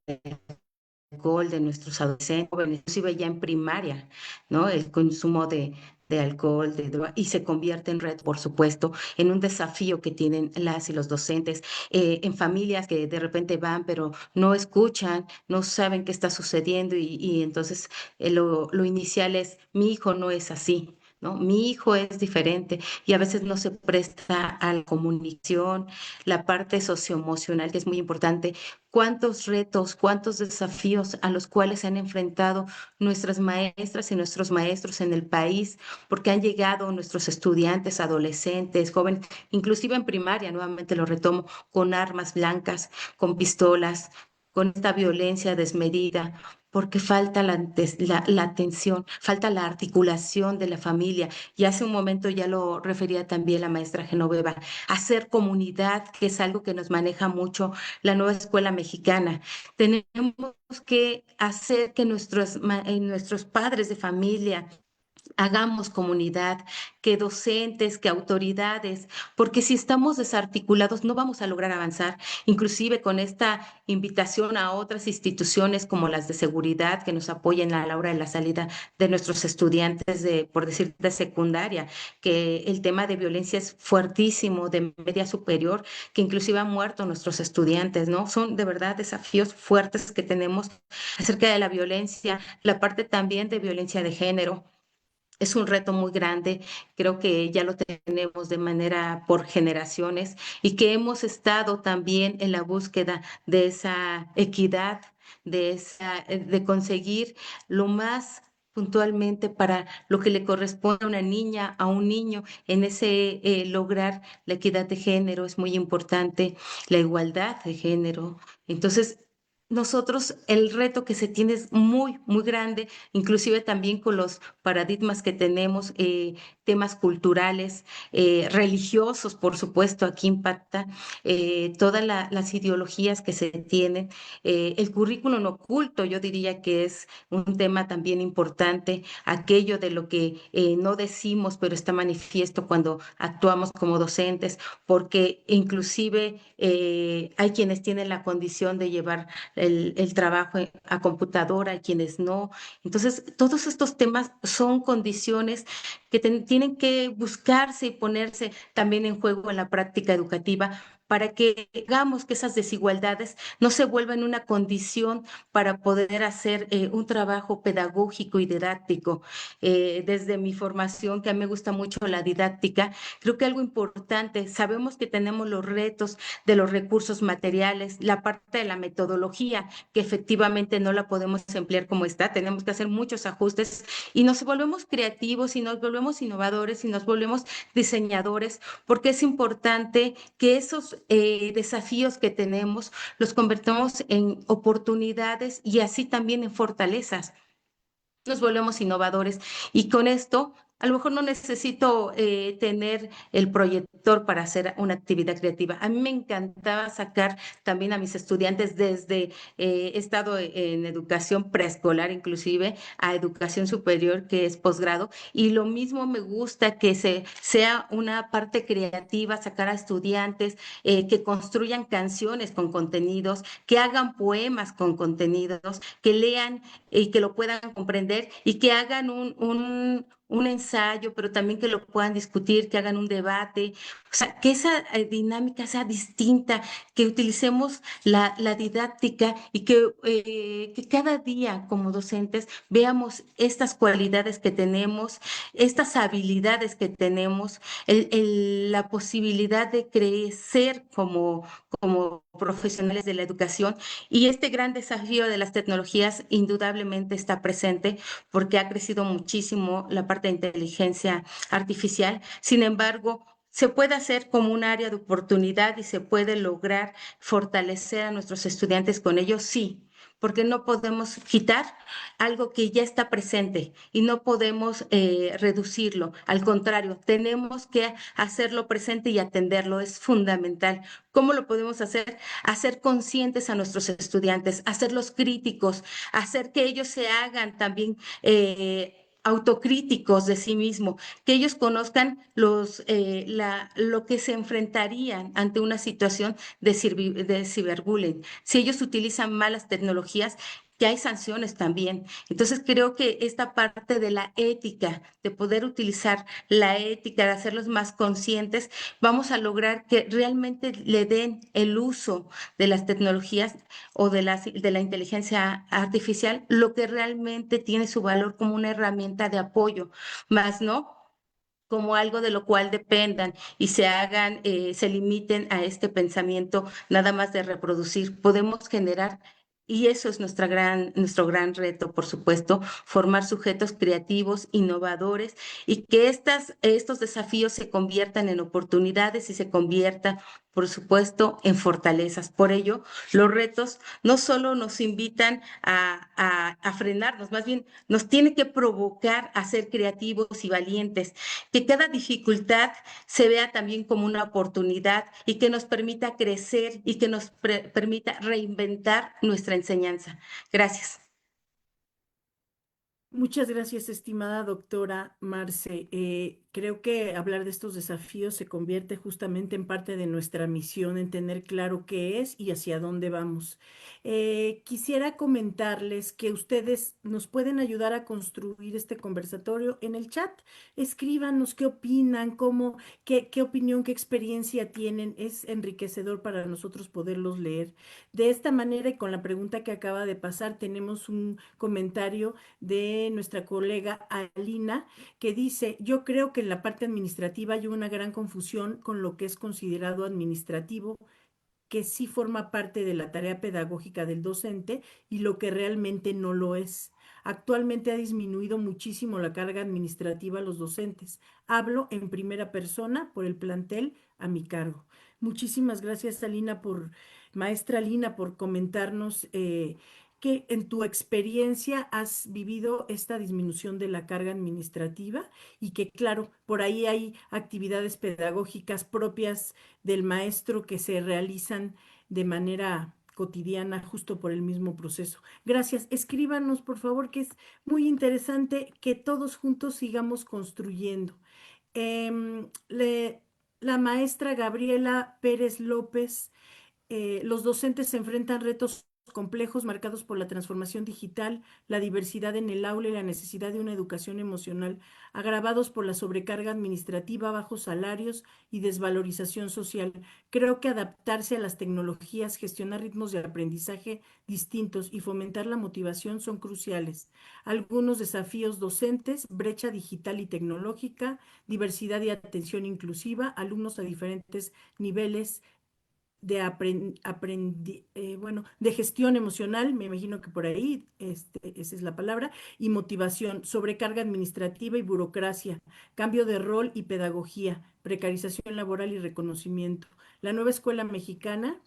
alcohol de nuestros adolescentes, jóvenes, inclusive ya en primaria, ¿no? El consumo de alcohol, de droga, y se convierte en red, por supuesto, en un desafío que tienen las y los docentes, en familias que de repente van, pero no escuchan, no saben qué está sucediendo y entonces lo inicial es, mi hijo no es así. ¿No? Mi hijo es diferente y a veces no se presta a la comunicación, la parte socioemocional que es muy importante. ¿Cuántos retos, cuántos desafíos a los cuales se han enfrentado nuestras maestras y nuestros maestros en el país? Porque han llegado nuestros estudiantes, adolescentes, jóvenes, inclusive en primaria, nuevamente lo retomo, con armas blancas, con pistolas, con esta violencia desmedida, porque falta la atención, falta la articulación de la familia. Y hace un momento ya lo refería también la maestra Genoveva, hacer comunidad, que es algo que nos maneja mucho la nueva escuela mexicana. Tenemos que hacer que nuestros padres de familia, hagamos comunidad, que docentes, que autoridades, porque si estamos desarticulados no vamos a lograr avanzar. Inclusive con esta invitación a otras instituciones como las de seguridad que nos apoyen a la hora de la salida de nuestros estudiantes de, por decir, de secundaria, que el tema de violencia es fuertísimo, de media superior, que inclusive han muerto nuestros estudiantes, ¿no? Son de verdad desafíos fuertes que tenemos acerca de la violencia, la parte también de violencia de género. Es un reto muy grande, creo que ya lo tenemos de manera por generaciones y que hemos estado también en la búsqueda de esa equidad, de conseguir lo más puntualmente para lo que le corresponde a una niña, a un niño, en ese lograr la equidad de género es muy importante, la igualdad de género. Entonces, nosotros el reto que se tiene es muy, muy grande, inclusive también con los paradigmas que tenemos, temas culturales, religiosos, por supuesto, aquí impacta todas las ideologías que se tienen. El currículum oculto, yo diría que es un tema también importante, aquello de lo que no decimos, pero está manifiesto cuando actuamos como docentes, porque inclusive hay quienes tienen la condición de llevar el trabajo a computadora y quienes no. Entonces, todos estos temas son condiciones que tienen que buscarse y ponerse también en juego en la práctica educativa para que hagamos que esas desigualdades no se vuelvan una condición para poder hacer un trabajo pedagógico y didáctico. Desde mi formación, que a mí me gusta mucho la didáctica, creo que algo importante, sabemos que tenemos los retos de los recursos materiales, la parte de la metodología, que efectivamente no la podemos emplear como está, tenemos que hacer muchos ajustes y nos volvemos creativos y nos volvemos innovadores y nos volvemos diseñadores, porque es importante que esos desafíos que tenemos los convertamos en oportunidades y así también en fortalezas. Nos volvemos innovadores y con esto a lo mejor no necesito tener el proyector para hacer una actividad creativa. A mí me encantaba sacar también a mis estudiantes desde, he estado en educación preescolar inclusive, a educación superior que es posgrado, y lo mismo me gusta que sea una parte creativa, sacar a estudiantes que construyan canciones con contenidos, que hagan poemas con contenidos, que lean y que lo puedan comprender y que hagan un ensayo, pero también que lo puedan discutir, que hagan un debate, o sea, que esa dinámica sea distinta, que utilicemos la didáctica y que cada día como docentes veamos estas cualidades que tenemos, estas habilidades que tenemos, la posibilidad de crecer como profesionales de la educación y este gran desafío de las tecnologías indudablemente está presente porque ha crecido muchísimo la parte de inteligencia artificial. Sin embargo, se puede hacer como un área de oportunidad y se puede lograr fortalecer a nuestros estudiantes con ello, sí, porque no podemos quitar algo que ya está presente y no podemos reducirlo. Al contrario, tenemos que hacerlo presente y atenderlo. Es fundamental. ¿Cómo lo podemos hacer? Hacer conscientes a nuestros estudiantes, hacerlos críticos, hacer que ellos se hagan también autocríticos de sí mismos, que ellos conozcan lo que se enfrentarían ante una situación de ciberbullying. Si ellos utilizan malas tecnologías, que hay sanciones también. Entonces creo que esta parte de la ética, de poder utilizar la ética, de hacerlos más conscientes, vamos a lograr que realmente le den el uso de las tecnologías o de la inteligencia artificial, lo que realmente tiene su valor como una herramienta de apoyo, más no como algo de lo cual dependan y se limiten a este pensamiento nada más de reproducir. Podemos generar, y eso es nuestro gran reto, por supuesto, formar sujetos creativos, innovadores y que estos desafíos se conviertan en oportunidades y se conviertan, por supuesto, en fortalezas. Por ello, los retos no solo nos invitan a frenarnos, más bien nos tiene que provocar a ser creativos y valientes, que cada dificultad se vea también como una oportunidad y que nos permita crecer y que nos permita reinventar nuestra enseñanza. Gracias. Muchas gracias, estimada doctora Marce. Creo que hablar de estos desafíos se convierte justamente en parte de nuestra misión, en tener claro qué es y hacia dónde vamos. Quisiera comentarles que ustedes nos pueden ayudar a construir este conversatorio en el chat. Escríbanos qué opinan, qué opinión, qué experiencia tienen. Es enriquecedor para nosotros poderlos leer. De esta manera y con la pregunta que acaba de pasar, tenemos un comentario de nuestra colega Alina, que dice, yo creo que en la parte administrativa hay una gran confusión con lo que es considerado administrativo, que sí forma parte de la tarea pedagógica del docente y lo que realmente no lo es. Actualmente ha disminuido muchísimo la carga administrativa a los docentes. Hablo en primera persona por el plantel a mi cargo. Muchísimas gracias, maestra Lina, por comentarnos que en tu experiencia has vivido esta disminución de la carga administrativa y que, claro, por ahí hay actividades pedagógicas propias del maestro que se realizan de manera cotidiana justo por el mismo proceso. Gracias. Escríbanos, por favor, que es muy interesante que todos juntos sigamos construyendo. Em, le- la maestra Gabriela Pérez López, los docentes se enfrentan retos complejos marcados por la transformación digital, la diversidad en el aula y la necesidad de una educación emocional, agravados por la sobrecarga administrativa, bajos salarios y desvalorización social. Creo que adaptarse a las tecnologías, gestionar ritmos de aprendizaje distintos y fomentar la motivación son cruciales. Algunos desafíos docentes, brecha digital y tecnológica, diversidad y atención inclusiva, alumnos a diferentes niveles de gestión emocional, me imagino que por ahí, esa es la palabra, y motivación, sobrecarga administrativa y burocracia, cambio de rol y pedagogía, precarización laboral y reconocimiento. La nueva escuela mexicana,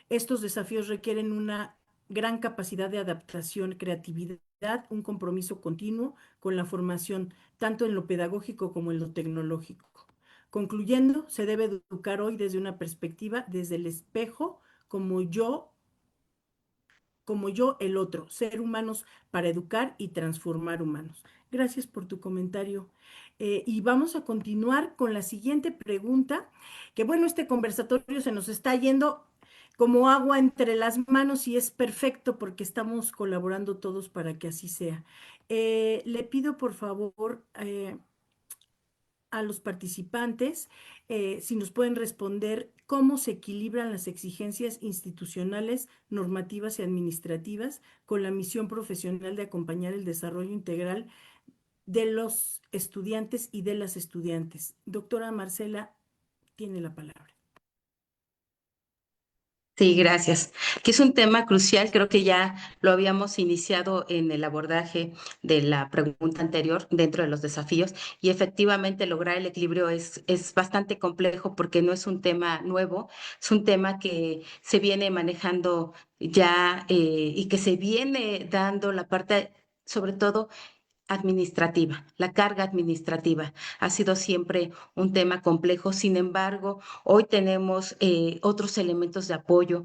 estos desafíos requieren una gran capacidad de adaptación, creatividad, un compromiso continuo con la formación, tanto en lo pedagógico como en lo tecnológico. Concluyendo, se debe educar hoy desde una perspectiva, desde el espejo, como yo, el otro, ser humanos para educar y transformar humanos. Gracias por tu comentario. Y vamos a continuar con la siguiente pregunta, que bueno, este conversatorio se nos está yendo como agua entre las manos y es perfecto porque estamos colaborando todos para que así sea. Le pido por favor a los participantes si nos pueden responder cómo se equilibran las exigencias institucionales, normativas y administrativas con la misión profesional de acompañar el desarrollo integral de los estudiantes y de las estudiantes. Doctora Marcela, tiene la palabra. Sí, gracias. Que es un tema crucial, creo que ya lo habíamos iniciado en el abordaje de la pregunta anterior dentro de los desafíos y efectivamente lograr el equilibrio es bastante complejo porque no es un tema nuevo, es un tema que se viene manejando ya y que se viene dando la parte, sobre todo administrativa, la carga administrativa ha sido siempre un tema complejo. Sin embargo, hoy tenemos otros elementos de apoyo,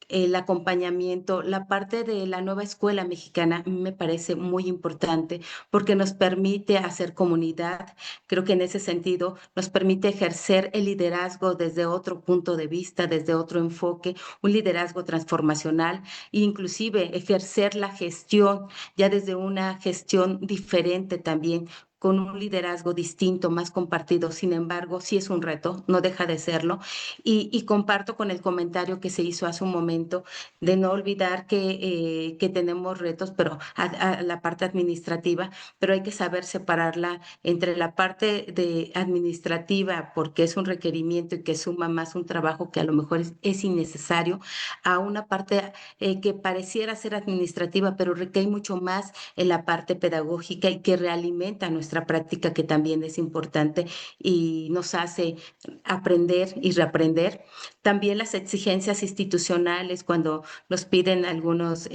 el acompañamiento, la parte de la nueva escuela mexicana me parece muy importante porque nos permite hacer comunidad. Creo que en ese sentido nos permite ejercer el liderazgo desde otro punto de vista, desde otro enfoque, un liderazgo transformacional e inclusive ejercer la gestión ya desde una gestión diferente también, con un liderazgo distinto, más compartido. Sin embargo, sí es un reto, no deja de serlo. Y comparto con el comentario que se hizo hace un momento de no olvidar que tenemos retos, pero a la parte administrativa, pero hay que saber separarla entre la parte de administrativa, porque es un requerimiento y que suma más un trabajo que a lo mejor es innecesario, a una parte que pareciera ser administrativa, pero recae mucho más en la parte pedagógica y que realimenta nuestra práctica, que también es importante y nos hace aprender y reaprender. También las exigencias institucionales, cuando nos piden algunos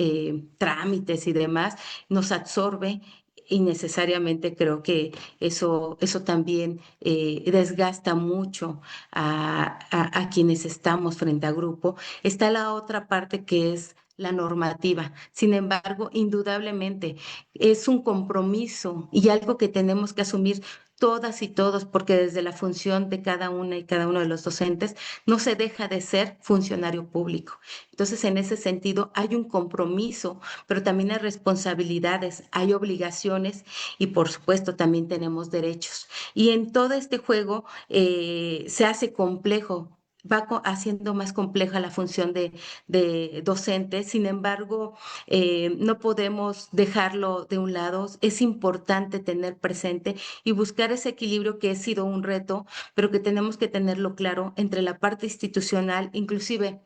trámites y demás, nos absorbe. Y necesariamente creo que eso también desgasta mucho a quienes estamos frente a grupo. Está la otra parte que es la normativa. Sin embargo, indudablemente es un compromiso y algo que tenemos que asumir todas y todos, porque desde la función de cada una y cada uno de los docentes no se deja de ser funcionario público. Entonces, en ese sentido, hay un compromiso, pero también hay responsabilidades, hay obligaciones y, por supuesto, también tenemos derechos. Y en todo este juego se hace complejo, va haciendo más compleja la función de docente. Sin embargo, no podemos dejarlo de un lado. Es importante tener presente y buscar ese equilibrio que ha sido un reto, pero que tenemos que tenerlo claro entre la parte institucional, inclusive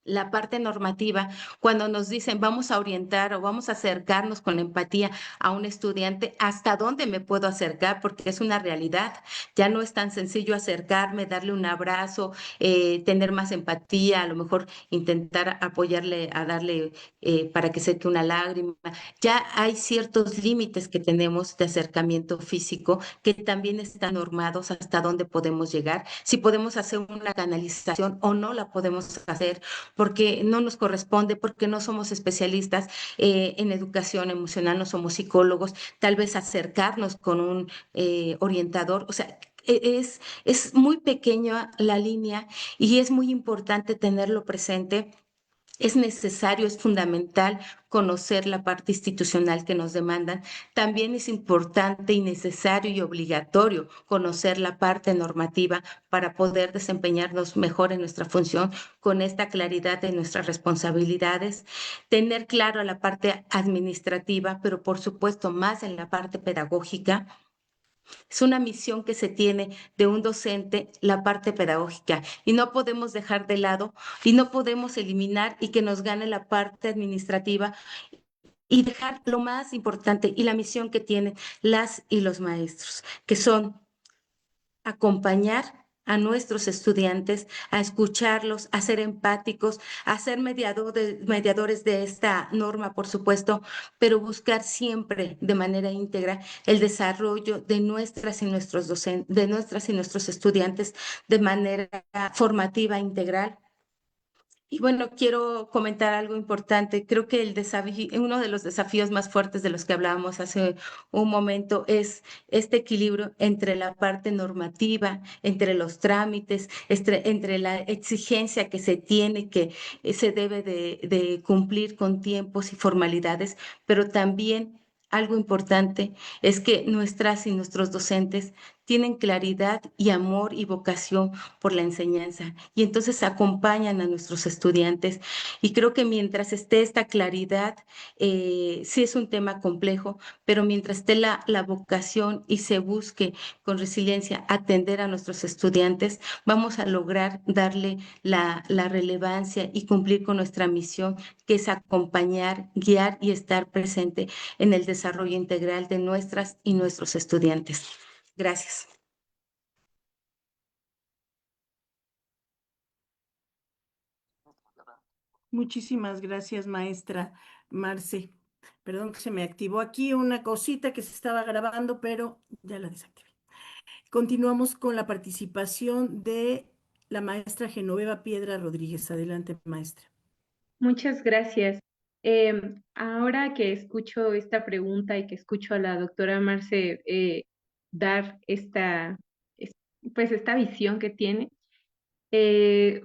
la parte normativa, cuando nos dicen vamos a orientar o vamos a acercarnos con empatía a un estudiante, ¿hasta dónde me puedo acercar? Porque es una realidad. Ya no es tan sencillo acercarme, darle un abrazo, tener más empatía, a lo mejor intentar apoyarle, a darle para que seque una lágrima. Ya hay ciertos límites que tenemos de acercamiento físico que también están normados hasta dónde podemos llegar, si podemos hacer una canalización o no la podemos hacer porque no nos corresponde, porque no somos especialistas en educación emocional, no somos psicólogos, tal vez acercarnos con un orientador, o sea, es muy pequeña la línea y es muy importante tenerlo presente. Es necesario, es fundamental conocer la parte institucional que nos demandan. También es importante y necesario y obligatorio conocer la parte normativa para poder desempeñarnos mejor en nuestra función con esta claridad de nuestras responsabilidades. Tener claro la parte administrativa, pero por supuesto más en la parte pedagógica. Es una misión que se tiene de un docente, la parte pedagógica, y no podemos dejar de lado y no podemos eliminar y que nos gane la parte administrativa y dejar lo más importante y la misión que tienen las y los maestros, que son acompañar a nuestros estudiantes, a escucharlos, a ser empáticos, a ser mediadores de esta norma, por supuesto, pero buscar siempre de manera íntegra el desarrollo de nuestras y nuestros docentes, de nuestras y nuestros estudiantes de manera formativa integral. Y bueno, quiero comentar algo importante. Creo que el desafío, uno de los desafíos más fuertes de los que hablábamos hace un momento es este equilibrio entre la parte normativa, entre los trámites, entre la exigencia que se tiene, que se debe de cumplir con tiempos y formalidades, pero también algo importante es que nuestras y nuestros docentes tienen claridad y amor y vocación por la enseñanza y entonces acompañan a nuestros estudiantes. Y creo que mientras esté esta claridad, sí es un tema complejo, pero mientras esté la vocación y se busque con resiliencia atender a nuestros estudiantes, vamos a lograr darle la relevancia y cumplir con nuestra misión, que es acompañar, guiar y estar presente en el desarrollo integral de nuestras y nuestros estudiantes. Gracias. Muchísimas gracias, maestra Marce. Perdón que se me activó aquí una cosita que se estaba grabando, pero ya la desactivé. Continuamos con la participación de la maestra Genoveva Piedra Rodríguez. Adelante, maestra. Muchas gracias. Ahora que escucho esta pregunta y que escucho a la doctora Marce dar pues esta visión que tiene,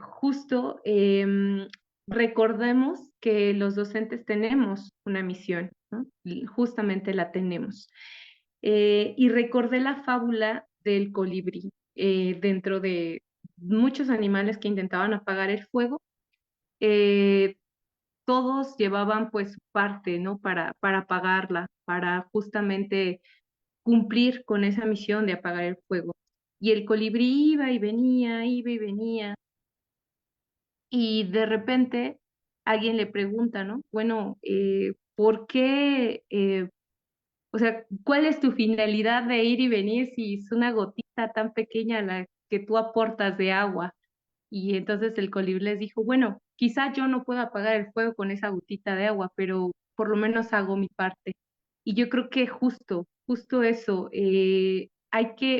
justo recordemos que los docentes tenemos una misión, ¿no? Y justamente la tenemos. Y recordé la fábula del colibrí dentro de muchos animales que intentaban apagar el fuego. eh, Todos llevaban pues su parte, ¿no? Para apagarla, para justamente cumplir con esa misión de apagar el fuego. Y el colibrí iba y venía, y de repente alguien le pregunta, ¿no? Bueno, ¿por qué? O sea, ¿cuál es tu finalidad de ir y venir si es una gotita tan pequeña la que tú aportas de agua? Y entonces el colibrí les dijo, bueno, quizá yo no pueda apagar el fuego con esa gotita de agua, pero por lo menos hago mi parte. Y yo creo que justo eso,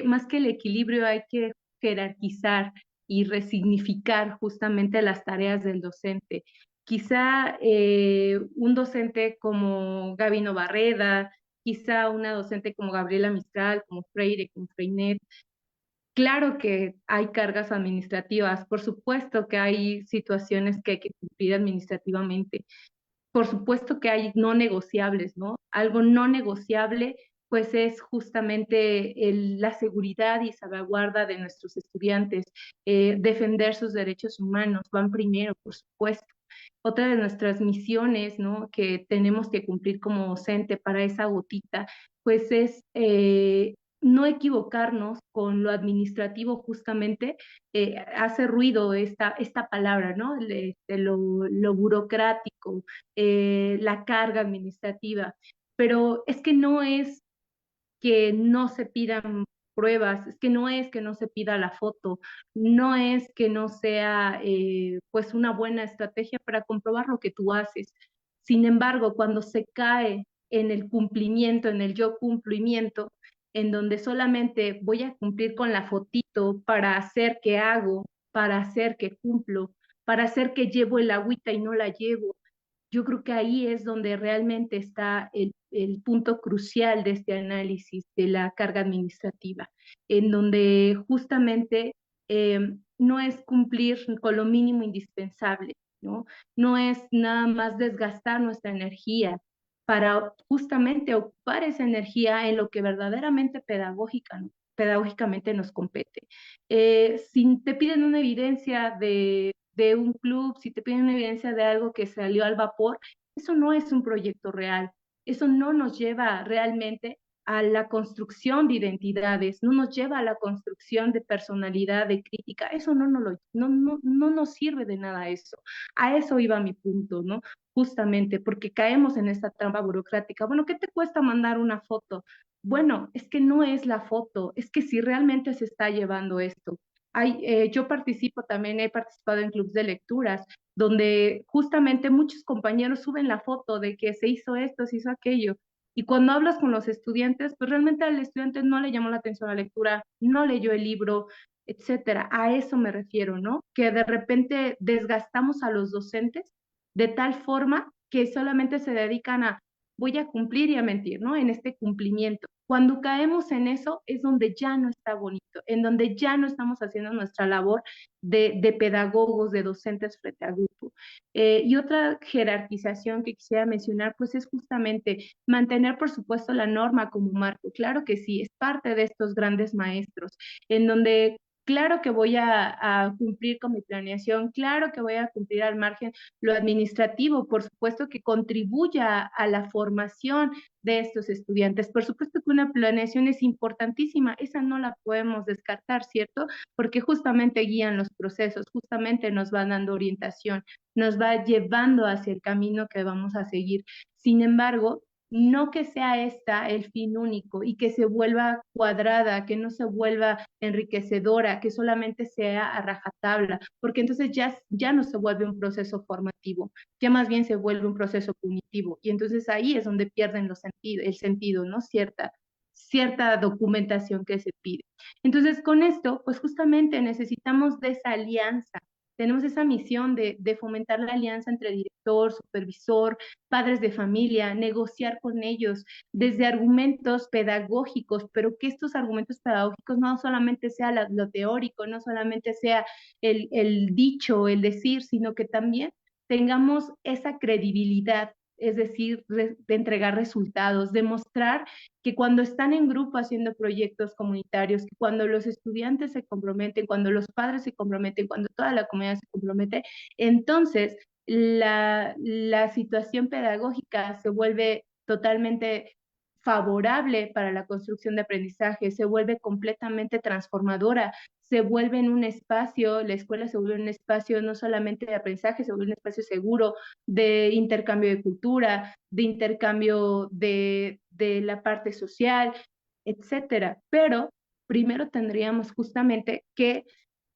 más que el equilibrio, hay que jerarquizar y resignificar justamente las tareas del docente. Quizá un docente como Gabino Barreda, quizá una docente como Gabriela Mistral, como Freire, como Freinet. Claro que hay cargas administrativas, por supuesto que hay situaciones que hay que cumplir administrativamente, por supuesto que hay no negociables, ¿no? Algo no negociable, pues es justamente la seguridad y salvaguarda de nuestros estudiantes, defender sus derechos humanos, van primero, por supuesto. Otra de nuestras misiones, ¿no? Que tenemos que cumplir como docente para esa gotita, pues es no equivocarnos con lo administrativo justamente. Hace ruido esta palabra, ¿no? Lo burocrático, la carga administrativa, pero es que no es que no se pidan pruebas, es que no se pida la foto, no es que no sea pues una buena estrategia para comprobar lo que tú haces. Sin embargo, cuando se cae en el cumplimiento, en el yo cumplimiento, en donde solamente voy a cumplir con la fotito para hacer que hago, para hacer que cumplo, para hacer que llevo el agüita y no la llevo, yo creo que ahí es donde realmente está el punto crucial de este análisis de la carga administrativa, en donde justamente no es cumplir con lo mínimo indispensable, ¿no? No es nada más desgastar nuestra energía para justamente ocupar esa energía en lo que verdaderamente pedagógicamente nos compete. Si te piden una evidencia de un club, si te piden una evidencia de algo que salió al vapor, eso no es un proyecto real. Eso no nos lleva realmente a la construcción de identidades, no nos lleva a la construcción de personalidad, de crítica. Eso no nos sirve de nada eso. A eso iba mi punto, ¿no? Justamente porque caemos en esta trampa burocrática. Bueno, ¿qué te cuesta mandar una foto? Bueno, es que no es la foto, es que si realmente se está llevando esto. Yo participo también, he participado en clubes de lecturas, donde justamente muchos compañeros suben la foto de que se hizo esto, se hizo aquello. Y cuando hablas con los estudiantes, pues realmente al estudiante no le llamó la atención la lectura, no leyó el libro, etcétera. A eso me refiero, ¿no? Que de repente desgastamos a los docentes de tal forma que solamente se dedican a voy a cumplir y a mentir, ¿no? En este cumplimiento. Cuando caemos en eso es donde ya no está bonito, en donde ya no estamos haciendo nuestra labor de pedagogos, de docentes frente al grupo. Y otra jerarquización que quisiera mencionar, pues es justamente mantener, por supuesto, la norma como marco. Claro que sí, es parte de estos grandes maestros, en donde claro que voy a cumplir con mi planeación, claro que voy a cumplir al margen lo administrativo, por supuesto que contribuya a la formación de estos estudiantes. Por supuesto que una planeación es importantísima, esa no la podemos descartar, ¿cierto? Porque justamente guían los procesos, justamente nos va dando orientación, nos va llevando hacia el camino que vamos a seguir. Sin embargo, no que sea esta el fin único y que se vuelva cuadrada, que no se vuelva enriquecedora, que solamente sea a rajatabla, porque entonces ya no se vuelve un proceso formativo, ya más bien se vuelve un proceso punitivo y entonces ahí es donde pierden el sentido, ¿no? Cierta documentación que se pide. Entonces, con esto, pues justamente necesitamos de esa alianza. Tenemos esa misión de fomentar la alianza entre director, supervisor, padres de familia, negociar con ellos desde argumentos pedagógicos, pero que estos argumentos pedagógicos no solamente sea lo teórico, no solamente sea el dicho, el decir, sino que también tengamos esa credibilidad, es decir, de entregar resultados, demostrar que cuando están en grupo haciendo proyectos comunitarios, que cuando los estudiantes se comprometen, cuando los padres se comprometen, cuando toda la comunidad se compromete, entonces la situación pedagógica se vuelve totalmente favorable para la construcción de aprendizaje, se vuelve completamente transformadora, se vuelve en un espacio, la escuela se vuelve un espacio no solamente de aprendizaje, se vuelve un espacio seguro de intercambio de cultura, de intercambio de la parte social, etcétera. Pero primero tendríamos justamente que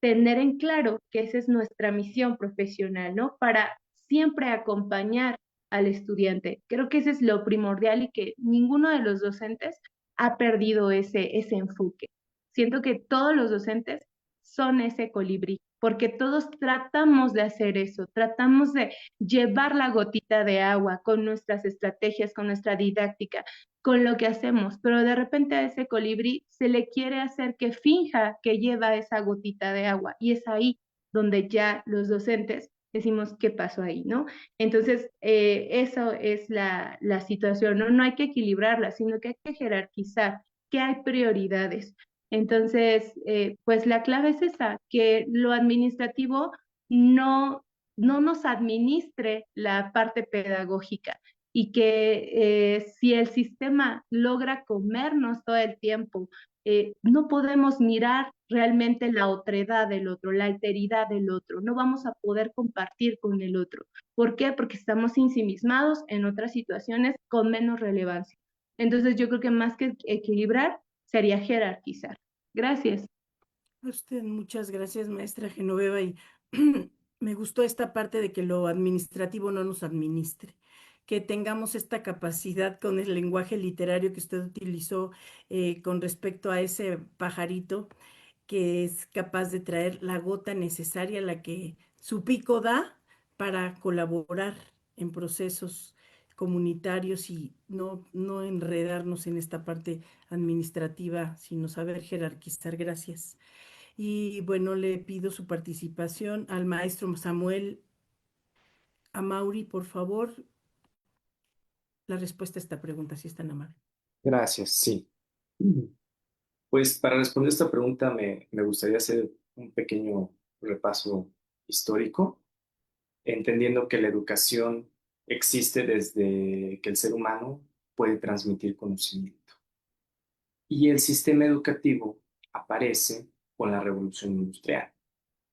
tener en claro que esa es nuestra misión profesional, ¿no? Para siempre acompañar al estudiante. Creo que ese es lo primordial y que ninguno de los docentes ha perdido ese enfoque. Siento que todos los docentes son ese colibrí, porque todos tratamos de hacer eso, tratamos de llevar la gotita de agua con nuestras estrategias, con nuestra didáctica, con lo que hacemos, pero de repente a ese colibrí se le quiere hacer que finja que lleva esa gotita de agua y es ahí donde ya los docentes decimos qué pasó ahí, ¿no? Entonces, eso es la situación, ¿no? No hay que equilibrarla, sino que hay que jerarquizar, que hay prioridades. Entonces, pues la clave es esa, que lo administrativo no nos administre la parte pedagógica y que si el sistema logra comernos todo el tiempo, no podemos mirar realmente la otredad del otro, la alteridad del otro, no vamos a poder compartir con el otro. ¿Por qué? Porque estamos ensimismados en otras situaciones con menos relevancia. Entonces yo creo que más que equilibrar, sería jerarquizar. Gracias. Usted, muchas gracias, maestra Genoveva, y me gustó esta parte de que lo administrativo no nos administre, que tengamos esta capacidad con el lenguaje literario que usted utilizó con respecto a ese pajarito, que es capaz de traer la gota necesaria, la que su pico da para colaborar en procesos comunitarios y no enredarnos en esta parte administrativa, sino saber jerarquizar. Gracias. Y bueno, le pido su participación al maestro Samuel Amauri, por favor, la respuesta a esta pregunta, si es tan amable. Gracias, sí. Pues para responder esta pregunta me gustaría hacer un pequeño repaso histórico, entendiendo que la educación existe desde que el ser humano puede transmitir conocimiento. Y el sistema educativo aparece con la revolución industrial,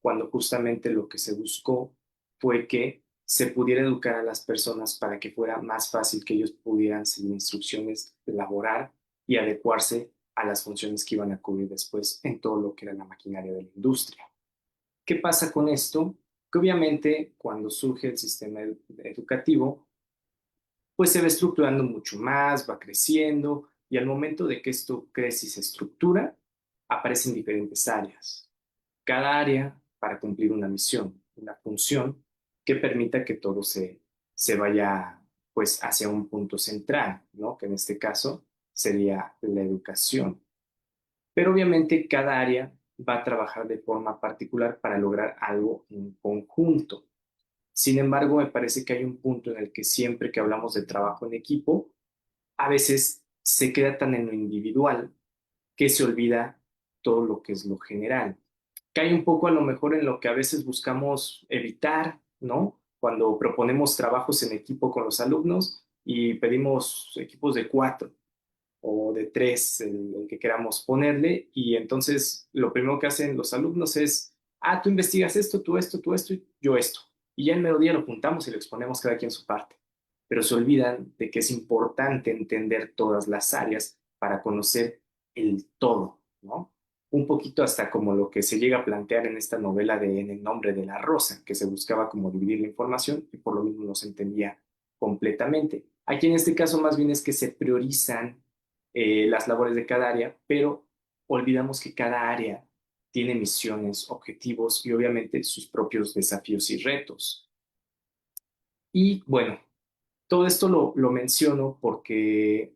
cuando justamente lo que se buscó fue que se pudiera educar a las personas para que fuera más fácil que ellos pudieran seguir instrucciones, elaborar y adecuarse a las funciones que iban a cubrir después en todo lo que era la maquinaria de la industria. ¿Qué pasa con esto? Que obviamente cuando surge el sistema educativo, pues se va estructurando mucho más, va creciendo, y al momento de que esto crece y se estructura, aparecen diferentes áreas. Cada área para cumplir una misión, una función que permita que todo se vaya pues hacia un punto central, ¿no? Que en este caso sería la educación. Pero obviamente cada área va a trabajar de forma particular para lograr algo en conjunto. Sin embargo, me parece que hay un punto en el que siempre que hablamos de trabajo en equipo, a veces se queda tan en lo individual que se olvida todo lo que es lo general. Cae un poco a lo mejor en lo que a veces buscamos evitar, ¿no? Cuando proponemos trabajos en equipo con los alumnos y pedimos equipos de 4 o de 3, el que queramos ponerle, y entonces lo primero que hacen los alumnos es, tú investigas esto, tú y yo esto. Y ya en melodía lo juntamos y lo exponemos cada quien su parte. Pero se olvidan de que es importante entender todas las áreas para conocer el todo, ¿no? Un poquito hasta como lo que se llega a plantear en esta novela de En el nombre de la rosa, que se buscaba como dividir la información y por lo mismo no se entendía completamente. Aquí en este caso más bien es que se priorizan las labores de cada área, pero olvidamos que cada área tiene misiones, objetivos y obviamente sus propios desafíos y retos. Y bueno, todo esto lo menciono porque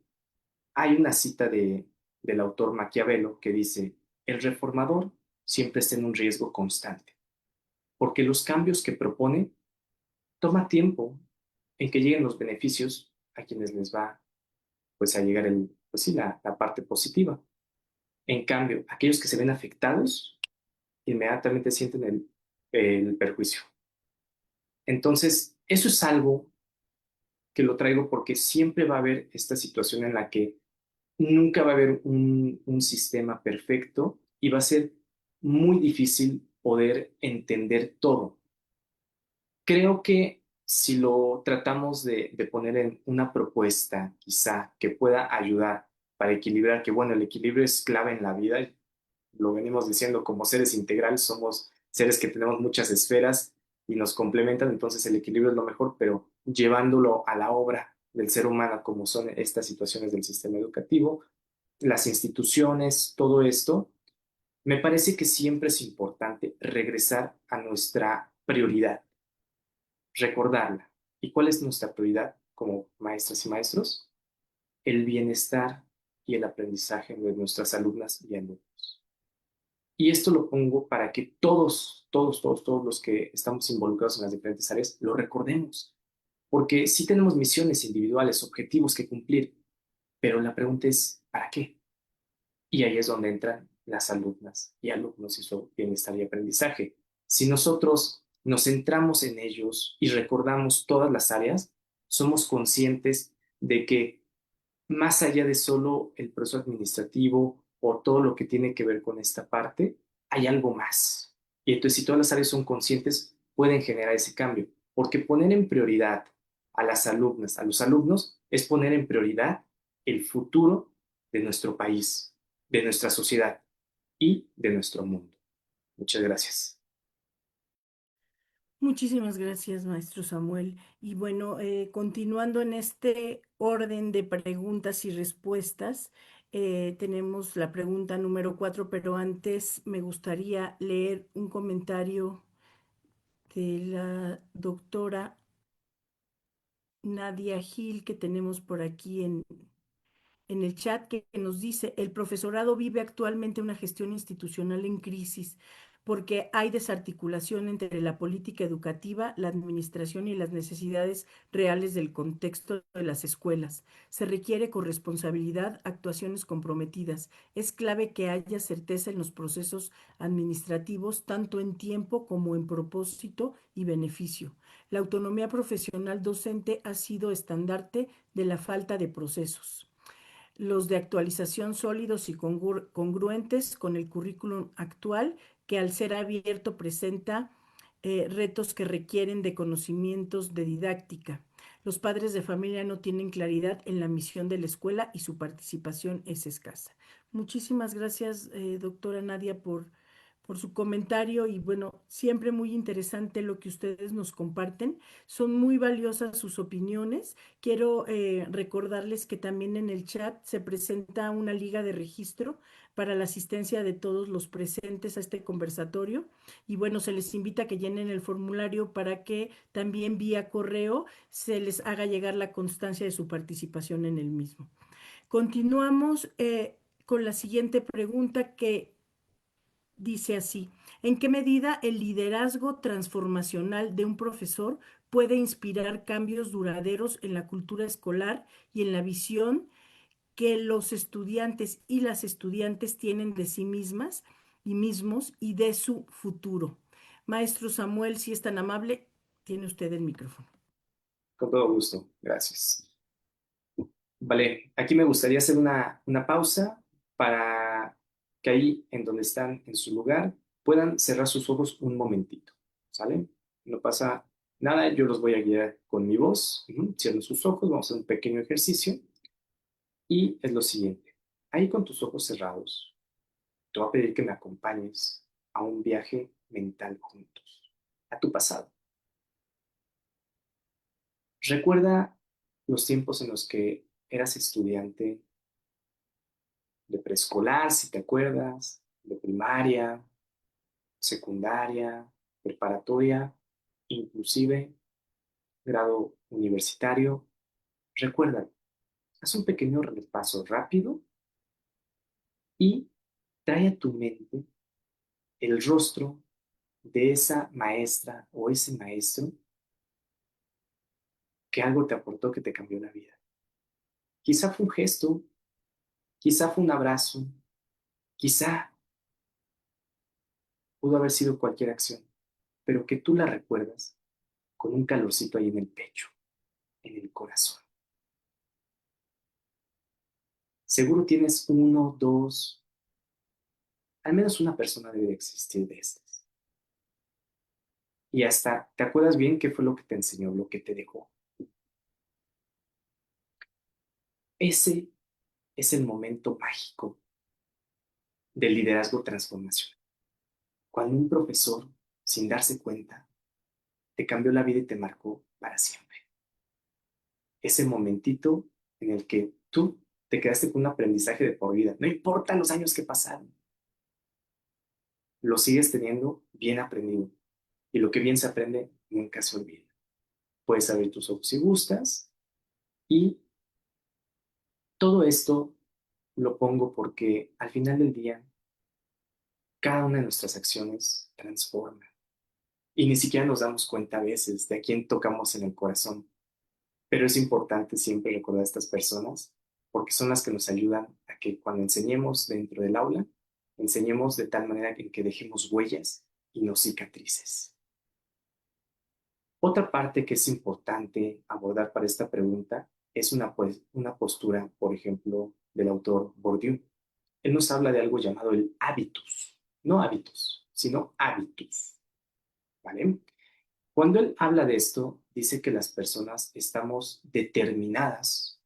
hay una cita del autor Maquiavelo que dice, el reformador siempre está en un riesgo constante, porque los cambios que propone toma tiempo en que lleguen los beneficios a quienes les va pues a llegar la parte positiva. En cambio, aquellos que se ven afectados inmediatamente sienten el perjuicio. Entonces, eso es algo que lo traigo porque siempre va a haber esta situación en la que nunca va a haber un sistema perfecto y va a ser muy difícil poder entender todo. Creo que si lo tratamos de poner en una propuesta, quizá, que pueda ayudar para equilibrar, que bueno, el equilibrio es clave en la vida, lo venimos diciendo como seres integrales, somos seres que tenemos muchas esferas y nos complementan, entonces el equilibrio es lo mejor, pero llevándolo a la obra del ser humano, como son estas situaciones del sistema educativo, las instituciones, todo esto, Me parece que siempre es importante regresar a nuestra prioridad, recordarla. ¿Y cuál es nuestra prioridad como maestras y maestros? El bienestar y el aprendizaje de nuestras alumnas y alumnos. Y esto lo pongo para que todos los que estamos involucrados en las diferentes áreas lo recordemos. Porque sí tenemos misiones individuales, objetivos que cumplir, pero la pregunta es, ¿para qué? Y ahí es donde entran las alumnas y alumnos y su bienestar y aprendizaje. Si nosotros nos centramos en ellos y recordamos todas las áreas, somos conscientes de que más allá de solo el proceso administrativo o todo lo que tiene que ver con esta parte, hay algo más. Y entonces, si todas las áreas son conscientes, pueden generar ese cambio. Porque poner en prioridad a las alumnas, a los alumnos, es poner en prioridad el futuro de nuestro país, de nuestra sociedad y de nuestro mundo. Muchas gracias. Muchísimas gracias, maestro Samuel. Y bueno, continuando en este orden de preguntas y respuestas, tenemos la pregunta número 4, pero antes me gustaría leer un comentario de la doctora Nadia Gil que tenemos por aquí en el chat que nos dice, el profesorado vive actualmente una gestión institucional en crisis porque hay desarticulación entre la política educativa, la administración y las necesidades reales del contexto de las escuelas. Se requiere corresponsabilidad, actuaciones comprometidas. Es clave que haya certeza en los procesos administrativos, tanto en tiempo como en propósito y beneficio. La autonomía profesional docente ha sido estandarte de la falta de procesos, los de actualización sólidos y congruentes con el currículum actual, que al ser abierto presenta retos que requieren de conocimientos de didáctica. Los padres de familia no tienen claridad en la misión de la escuela y su participación es escasa. Muchísimas gracias, doctora Nadia, por su comentario y bueno, siempre muy interesante lo que ustedes nos comparten. Son muy valiosas sus opiniones. Quiero recordarles que también en el chat se presenta una liga de registro para la asistencia de todos los presentes a este conversatorio. Y bueno, se les invita a que llenen el formulario para que también vía correo se les haga llegar la constancia de su participación en el mismo. Continuamos con la siguiente pregunta que dice así, ¿en qué medida el liderazgo transformacional de un profesor puede inspirar cambios duraderos en la cultura escolar y en la visión que los estudiantes y las estudiantes tienen de sí mismas y mismos y de su futuro? Maestro Samuel, si es tan amable, tiene usted el micrófono. Con todo gusto. Gracias. Vale, aquí me gustaría hacer una pausa para que ahí, en donde están en su lugar, puedan cerrar sus ojos un momentito, ¿sale? No pasa nada, yo los voy a guiar con mi voz. Cierren sus ojos, vamos a hacer un pequeño ejercicio. Y es lo siguiente, ahí con tus ojos cerrados, te voy a pedir que me acompañes a un viaje mental juntos, a tu pasado. Recuerda los tiempos en los que eras estudiante de preescolar, si te acuerdas, de primaria, secundaria, preparatoria, inclusive grado universitario. Recuerda, haz un pequeño repaso rápido y trae a tu mente el rostro de esa maestra o ese maestro que algo te aportó, que te cambió la vida. Quizá fue un gesto, quizá fue un abrazo, quizá pudo haber sido cualquier acción, pero que tú la recuerdas con un calorcito ahí en el pecho, en el corazón. Seguro tienes uno, dos, al menos una persona debe existir de estas. Y hasta te acuerdas bien qué fue lo que te enseñó, lo que te dejó. Ese es el momento mágico del liderazgo transformacional. Cuando un profesor, sin darse cuenta, te cambió la vida y te marcó para siempre. Ese momentito en el que tú te quedaste con un aprendizaje de por vida. No importa los años que pasaron. lo sigues teniendo bien aprendido. Y lo que bien se aprende nunca se olvida. Puedes abrir tus ojos si gustas. Y todo esto lo pongo porque al final del día, cada una de nuestras acciones transforma. Y ni siquiera nos damos cuenta a veces de a quién tocamos en el corazón. Pero es importante siempre recordar a estas personas porque son las que nos ayudan a que cuando enseñemos dentro del aula, enseñemos de tal manera en que dejemos huellas y no cicatrices. Otra parte que es importante abordar para esta pregunta es una postura, por ejemplo, del autor Bourdieu. Él nos habla de algo llamado el hábitus, no hábitos, sino hábitus, ¿vale? Cuando él habla de esto, dice que las personas estamos determinadas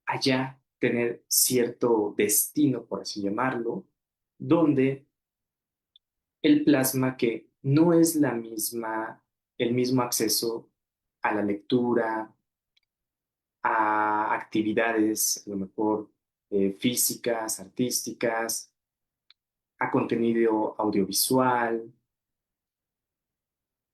a ya tener cierto destino, por así llamarlo, donde él plasma que no es el mismo acceso a la lectura, a actividades, a lo mejor físicas, artísticas, a contenido audiovisual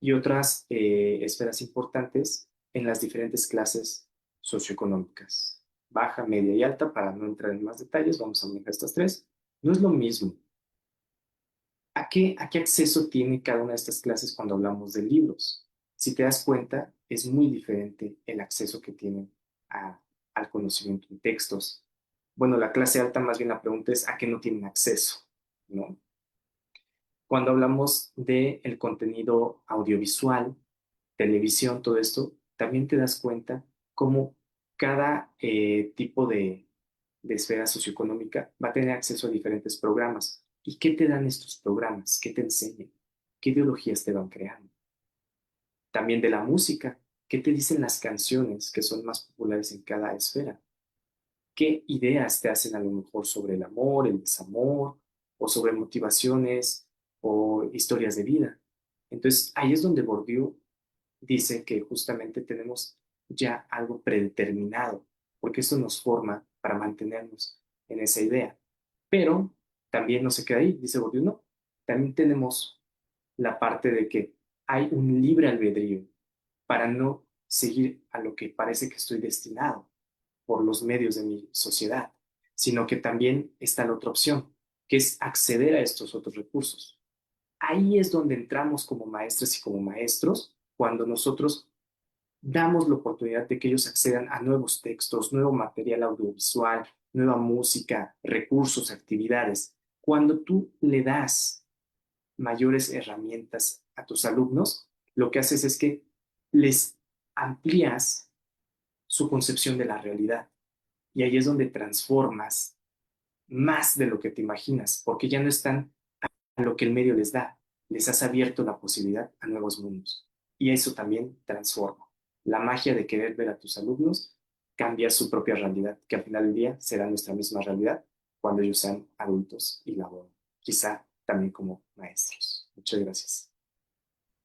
y otras esferas importantes en las diferentes clases socioeconómicas. Baja, media y alta, para no entrar en más detalles, vamos a manejar estas tres. No es lo mismo. ¿A qué acceso tiene cada una de estas clases cuando hablamos de libros? Si te das cuenta, es muy diferente el acceso que tienen al conocimiento en textos. Bueno, la clase alta, más bien la pregunta es ¿a qué no tienen acceso? ¿No? Cuando hablamos del contenido audiovisual, televisión, todo esto, también te das cuenta cómo cada tipo de esfera socioeconómica va a tener acceso a diferentes programas. ¿Y qué te dan estos programas? ¿Qué te enseñan? ¿Qué ideologías te van creando? También de la música. ¿Qué te dicen las canciones que son más populares en cada esfera? ¿Qué ideas te hacen a lo mejor sobre el amor, el desamor, o sobre motivaciones o historias de vida? Entonces, ahí es donde Bourdieu dice que justamente tenemos ya algo predeterminado, porque eso nos forma para mantenernos en esa idea. Pero también no se queda ahí, dice Bourdieu, no. También tenemos la parte de que hay un libre albedrío para no seguir a lo que parece que estoy destinado por los medios de mi sociedad, sino que también está la otra opción, que es acceder a estos otros recursos. Ahí es donde entramos como maestras y como maestros, cuando nosotros damos la oportunidad de que ellos accedan a nuevos textos, nuevo material audiovisual, nueva música, recursos, actividades. Cuando tú le das mayores herramientas a tus alumnos, lo que haces es que les amplías su concepción de la realidad. Y ahí es donde transformas más de lo que te imaginas, porque ya no están a lo que el medio les da, les has abierto la posibilidad a nuevos mundos. Y eso también transforma. La magia de querer ver a tus alumnos cambia su propia realidad, que al final del día será nuestra misma realidad cuando ellos sean adultos y laboren, quizá también como maestros. Muchas gracias.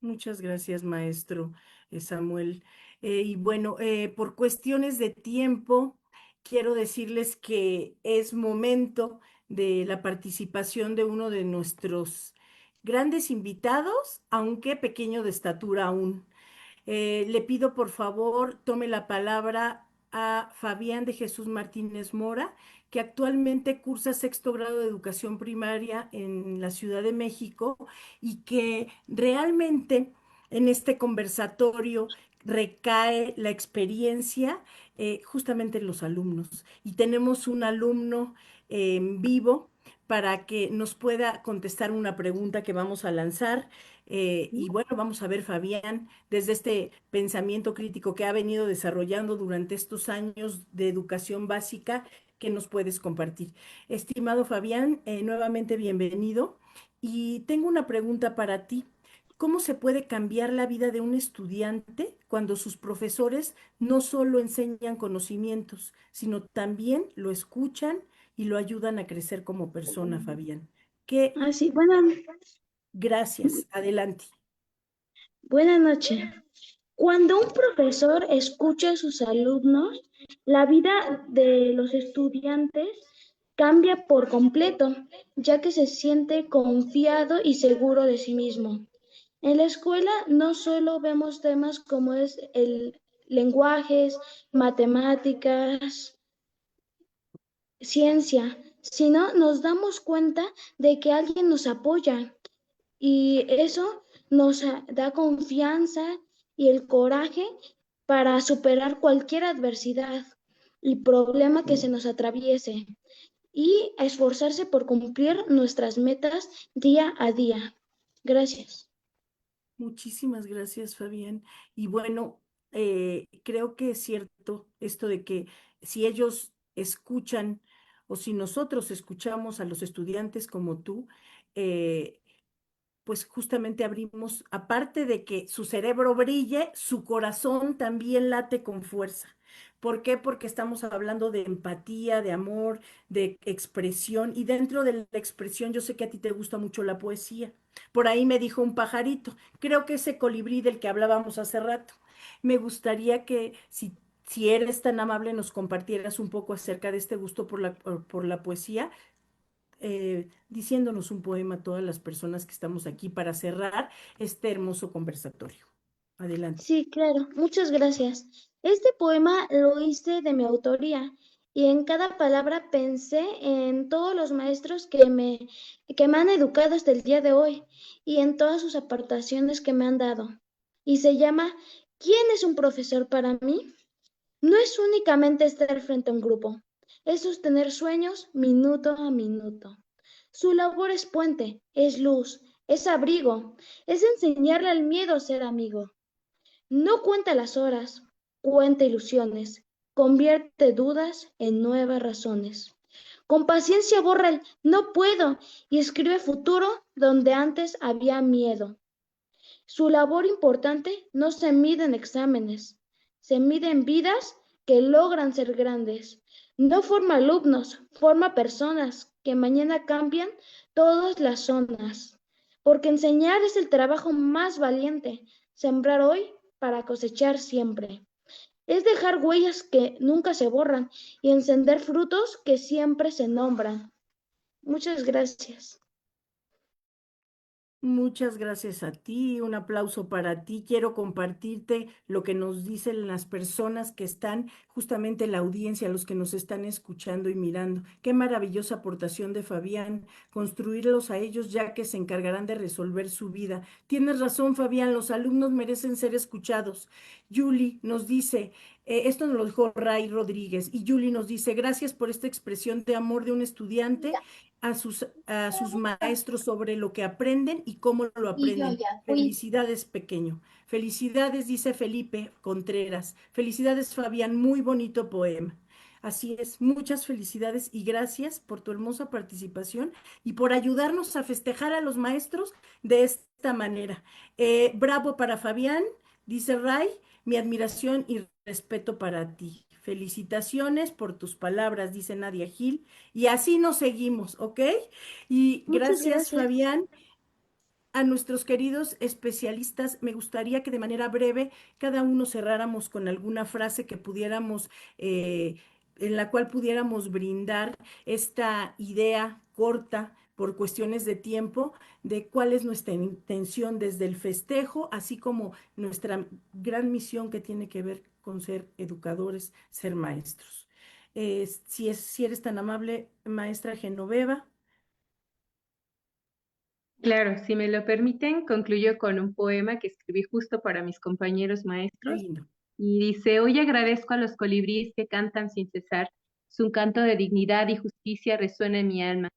Muchas gracias, maestro Samuel. Y bueno, por cuestiones de tiempo, quiero decirles que es momento de la participación de uno de nuestros grandes invitados, aunque pequeño de estatura aún. Le pido por favor tome la palabra a Fabián de Jesús Martínez Mora, que actualmente cursa sexto grado de educación primaria en la Ciudad de México y que realmente en este conversatorio recae la experiencia justamente en los alumnos. Y tenemos un alumno en vivo para que nos pueda contestar una pregunta que vamos a lanzar. Y bueno, vamos a ver, Fabián, desde este pensamiento crítico que ha venido desarrollando durante estos años de educación básica, ¿qué nos puedes compartir? Estimado Fabián, nuevamente bienvenido. Y tengo una pregunta para ti. ¿Cómo se puede cambiar la vida de un estudiante cuando sus profesores no solo enseñan conocimientos, sino también lo escuchan y lo ayudan a crecer como persona, Fabián? ¿Qué? Así, Gracias. Adelante. buenas noches. Cuando un profesor escucha a sus alumnos, la vida de los estudiantes cambia por completo, ya que se siente confiado y seguro de sí mismo. En la escuela no solo vemos temas como es el lenguajes, matemáticas, ciencia, sino nos damos cuenta de que alguien nos apoya y eso nos da confianza y el coraje para superar cualquier adversidad y problema que se nos atraviese y a esforzarse por cumplir nuestras metas día a día. Gracias. Muchísimas gracias, Fabián. Y bueno, creo que es cierto esto de que si ellos escuchan o si nosotros escuchamos a los estudiantes como tú, eh, pues justamente abrimos, aparte de que su cerebro brille, su corazón también late con fuerza. ¿Por qué? Porque estamos hablando de empatía, de amor, de expresión, y dentro de la expresión yo sé que a ti te gusta mucho la poesía. Por ahí me dijo un pajarito, creo que ese colibrí del que hablábamos hace rato. Me gustaría que si eres tan amable nos compartieras un poco acerca de este gusto por la poesía, diciéndonos un poema a todas las personas que estamos aquí para cerrar este hermoso conversatorio. Adelante. Sí, claro, muchas gracias. Este poema lo hice de mi autoría y en cada palabra pensé en todos los maestros que me han educado hasta el día de hoy y en todas sus aportaciones que me han dado. Y se llama ¿Quién es un profesor para mí? No es únicamente estar frente a un grupo, es sostener sueños minuto a minuto. Su labor es puente, es luz, es abrigo, es enseñarle al miedo a ser amigo. No cuenta las horas, cuenta ilusiones, convierte dudas en nuevas razones. Con paciencia borra el no puedo y escribe futuro donde antes había miedo. Su labor importante no se mide en exámenes, se mide en vidas que logran ser grandes. No forma alumnos, forma personas que mañana cambian todas las zonas. Porque enseñar es el trabajo más valiente, sembrar hoy para cosechar siempre. Es dejar huellas que nunca se borran y encender frutos que siempre se nombran. Muchas gracias. Muchas gracias a ti, un aplauso para ti. Quiero compartirte lo que nos dicen las personas que están justamente en la audiencia, los que nos están escuchando y mirando. Qué maravillosa aportación de Fabián, construirlos a ellos ya que se encargarán de resolver su vida. Tienes razón, Fabián, los alumnos merecen ser escuchados. Julie nos dice, esto nos lo dijo Ray Rodríguez, y Julie nos dice, gracias por esta expresión de amor de un estudiante a sus maestros sobre lo que aprenden y cómo lo aprenden. Felicidades, pequeño. Felicidades, dice Felipe Contreras. Felicidades, Fabián. Muy bonito poema. Así es, muchas felicidades y gracias por tu hermosa participación y por ayudarnos a festejar a los maestros de esta manera. Bravo para Fabián, dice Ray, mi admiración y respeto para ti. Felicitaciones por tus palabras, dice Nadia Gil. Y así nos seguimos, ¿ok? Y Muchas gracias, gracias. Fabián. A nuestros queridos especialistas, me gustaría que de manera breve cada uno cerráramos con alguna frase que pudiéramos, en la cual pudiéramos brindar esta idea corta por cuestiones de tiempo de cuál es nuestra intención desde el festejo, así como nuestra gran misión que tiene que ver con ser educadores, ser maestros. Si eres tan amable, maestra Genoveva. Claro, si me lo permiten, concluyo con un poema que escribí justo para mis compañeros Qué maestros. lindo. Y dice, hoy agradezco a los colibríes que cantan sin cesar. Su canto de dignidad y justicia resuena en mi alma.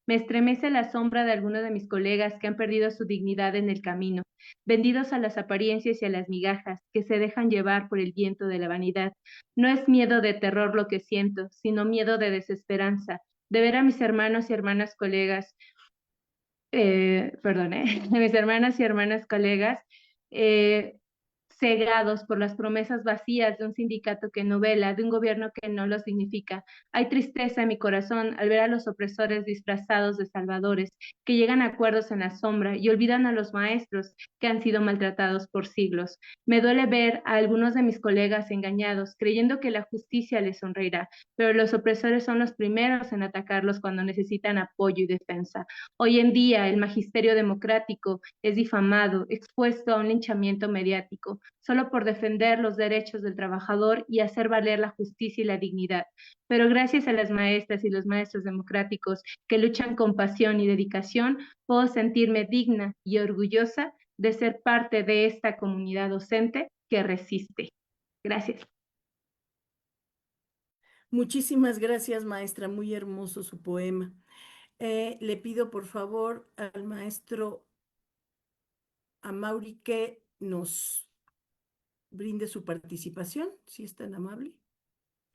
Me estremece la sombra de algunos de mis colegas que han perdido su dignidad en el camino, vendidos a las apariencias y a las migajas, que se dejan llevar por el viento de la vanidad. No es miedo de terror lo que siento, sino miedo de desesperanza, de ver a mis hermanos y hermanas colegas de mis hermanas y hermanas colegas, eh, cegados por las promesas vacías de un sindicato que no vela, de un gobierno que no los dignifica. Hay tristeza en mi corazón al ver a los opresores disfrazados de salvadores, que llegan a acuerdos en la sombra y olvidan a los maestros que han sido maltratados por siglos. Me duele ver a algunos de mis colegas engañados, creyendo que la justicia les sonreirá, pero los opresores son los primeros en atacarlos cuando necesitan apoyo y defensa. Hoy en día, el magisterio democrático es difamado, expuesto a un linchamiento mediático, solo por defender los derechos del trabajador y hacer valer la justicia y la dignidad. Pero gracias a las maestras y los maestros democráticos que luchan con pasión y dedicación, puedo sentirme digna y orgullosa de ser parte de esta comunidad docente que resiste. Gracias. Muchísimas gracias, maestra. Muy hermoso su poema. Le pido por favor al maestro Amaury que nos brinde su participación, si es tan amable.